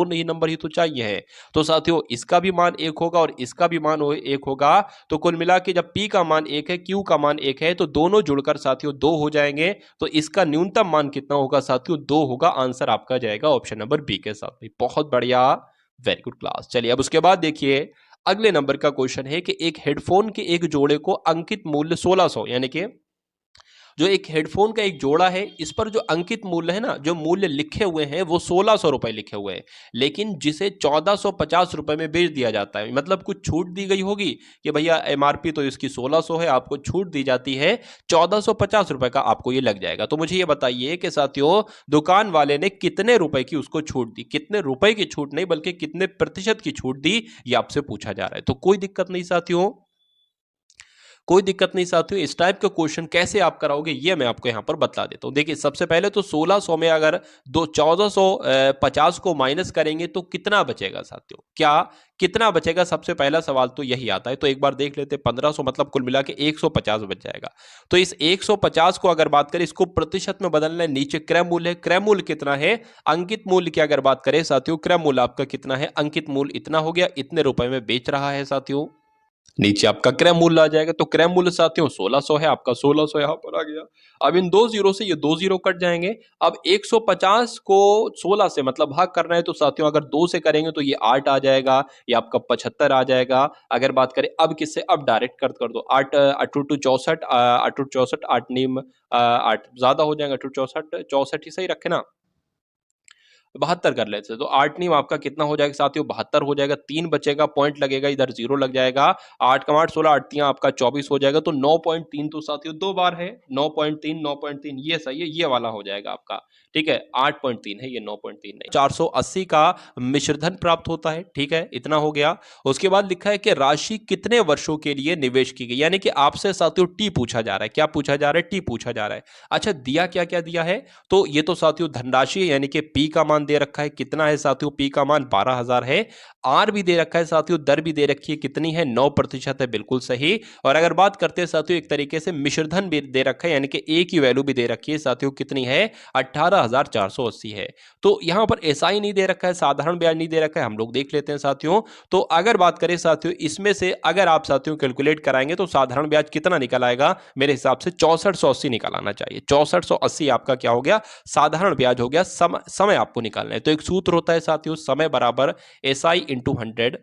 ही नंबर ही तो चाहिए है। तो साथियों इसका भी मान 1 होगा और इसका भी मान 1 होगा। तो कुल मिला के जब P का मान 1 है, Q का मान 1 है, तो दोनों जुड़कर साथियों 2 हो जाएंगे। तो इसका न्यूनतम मान कितना होगा साथियों? 2 होगा। आंसर आपका जाएगा ऑप्शन नंबर बी के साथ में। बहुत बढ़िया, वेरी गुड क्लास। चलिए अब उसके बाद देखिए अगले नंबर का क्वेश्चन है कि एक हेडफोन के एक जोड़े को अंकित मूल्य 1600, यानी कि जो एक हेडफोन का एक जोड़ा है, इस पर जो अंकित मूल्य है ना, जो मूल्य लिखे हुए हैं वो 1600 रुपए लिखे हुए हैं, लेकिन जिसे 1450 रुपए में बेच दिया जाता है। मतलब कुछ छूट दी गई होगी कि भैया एमआरपी तो इसकी 1600 है, आपको छूट दी जाती है 1450 रुपए का, आपको ये लग जाएगा। तो मुझे ये बताइए कि साथियों दुकान वाले ने कितने रुपए की उसको छूट दी? कितने रुपए की छूट नहीं बल्कि कितने प्रतिशत की छूट दी, ये आपसे पूछा जा रहा है। तो कोई दिक्कत नहीं साथियों, कोई दिक्कत नहीं साथियों। इस टाइप का क्वेश्चन कैसे आप कराओगे ये मैं आपको यहां पर बता देता हूं। देखिए सबसे पहले तो 1600 में अगर 1450 को माइनस करेंगे तो कितना बचेगा साथियों? क्या कितना बचेगा? सबसे पहला सवाल तो यही आता है। तो एक बार देख लेते हैं, 1500 मतलब कुल मिला के 150 बच जाएगा। तो इस 150 को अगर बात करें, इसको प्रतिशत में बदलना है, नीचे क्रय मूल्य है, क्रय मूल्य कितना है? अंकित मूल्य की अगर बात करें साथियों, क्रय मूल्य आपका कितना है? अंकित मूल्य इतना हो गया, इतने रुपए में बेच रहा है साथियों। नीचे आपका क्रय मूल्य आ जाएगा। तो क्रय मूल्य साथियों 1600 है, आपका 1600 यहां पर आ गया। अब इन दो जीरो से ये दो जीरो कट जाएंगे। अब 150 को 16 से मतलब भाग करना है, तो साथियों अगर 2 से करेंगे तो ये 8 आ जाएगा, ये आपका 75 आ जाएगा। अगर बात करें अब किससे, अब डायरेक्ट कर दो, 8 8 टू 64, 8 टू 64, 8 नीम 8 ज्यादा हो जाएगा, 8 टू 64, 64 ही सही रखे ना, 72 कर लेते हैं। तो 8 नीम आपका कितना हो जाएगा साथियों? 72 हो जाएगा। 3 बचेगा, पॉइंट लगेगा, इधर 0 लग जाएगा। 8 का 8 16, 8 तियां आपका 24 हो जाएगा। तो 9.3 तो साथियों 2 बार है, 9.3 9.3 ये सही है, ये वाला हो जाएगा आपका। ठीक है, 8.3 है ये, 9.3 नहीं। 480 का मिश्रधन प्राप्त होता है। ठीक है, इतना हो गया। उसके बाद लिखा है कि राशि कितने वर्षों के लिए निवेश की गई, यानी कि आपसे साथियों टी पूछा जा रहा है। क्या पूछा जा रहा है? टी पूछा जा रहा है। अच्छा दिया क्या क्या दिया है? तो ये तो साथियों धनराशि, यानी कि पी का मान दे रखा है, कितना है साथियों? पी का मान 12,000 है। आर भी दे रखा है साथियों, दर भी दे रखी है, कितनी है? 9% है, बिल्कुल सही। और अगर बात करते हैं साथियों एक तरीके से मिश्रधन भी दे रखा है, यानी कि ए की वैल्यू भी दे रखी है साथियों, कितनी है? 18,480 है। तो यहां पर एसआई नहीं दे रखा है, साधारण ब्याज नहीं दे रखा है, हम लोग देख लेते हैं साथियों। तो अगर बात करें साथियों इसमें से अगर आप साथियों कैलकुलेट कराएंगे तो साधारण ब्याज कितना निकल आएगा? मेरे हिसाब से 6480 निकल आना चाहिए। 6480 आपका क्या हो गया? साधारण ब्याज हो गया। समय आपको निकालना है। तो एक सूत्र होता है साथियों, समय बराबर एसआई इंटू 100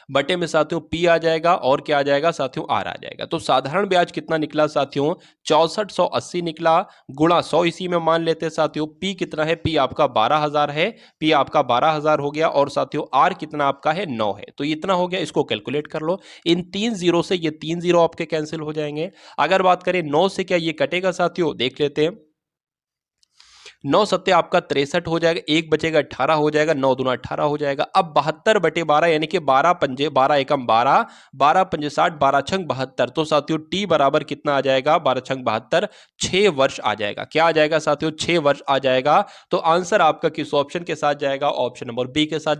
बटे में साथियों पी आ जाएगा और क्या आ जाएगा साथियों? आर आ जाएगा। तो साधारण ब्याज कितना निकला साथियों? 6480 निकला, गुणा 100 इसी में मान लेते हैं साथियों। पी कितना है? पी आपका 12,000 है, पी आपका 12,000 हो गया। और साथियों आर कितना आपका है? 9 है। तो इतना हो गया, इसको कैलकुलेट कर लो। इन 3 जीरो से ये 3 जीरो आपके कैंसिल हो जाएंगे। अगर बात करें 9 से क्या ये कटेगा साथियों? देख लेते हैं। 9 सत्ते आपका 63 हो जाएगा, एक बचेगा 18 हो जाएगा, 9 दूना 18 हो जाएगा। अब 72 बटे 12 यानी कि 12 पंजे 12 एकम 12, 12 पंजे 60, 12 छंग 72। तो साथियों टी बराबर कितना आ जाएगा? 12 छंग 72, 6 वर्ष आ जाएगा। क्या आ जाएगा साथियों? 6 वर्ष आ जाएगा। तो आंसर आपका किस ऑप्शन के साथ जाएगा? ऑप्शन नंबर बी के साथ।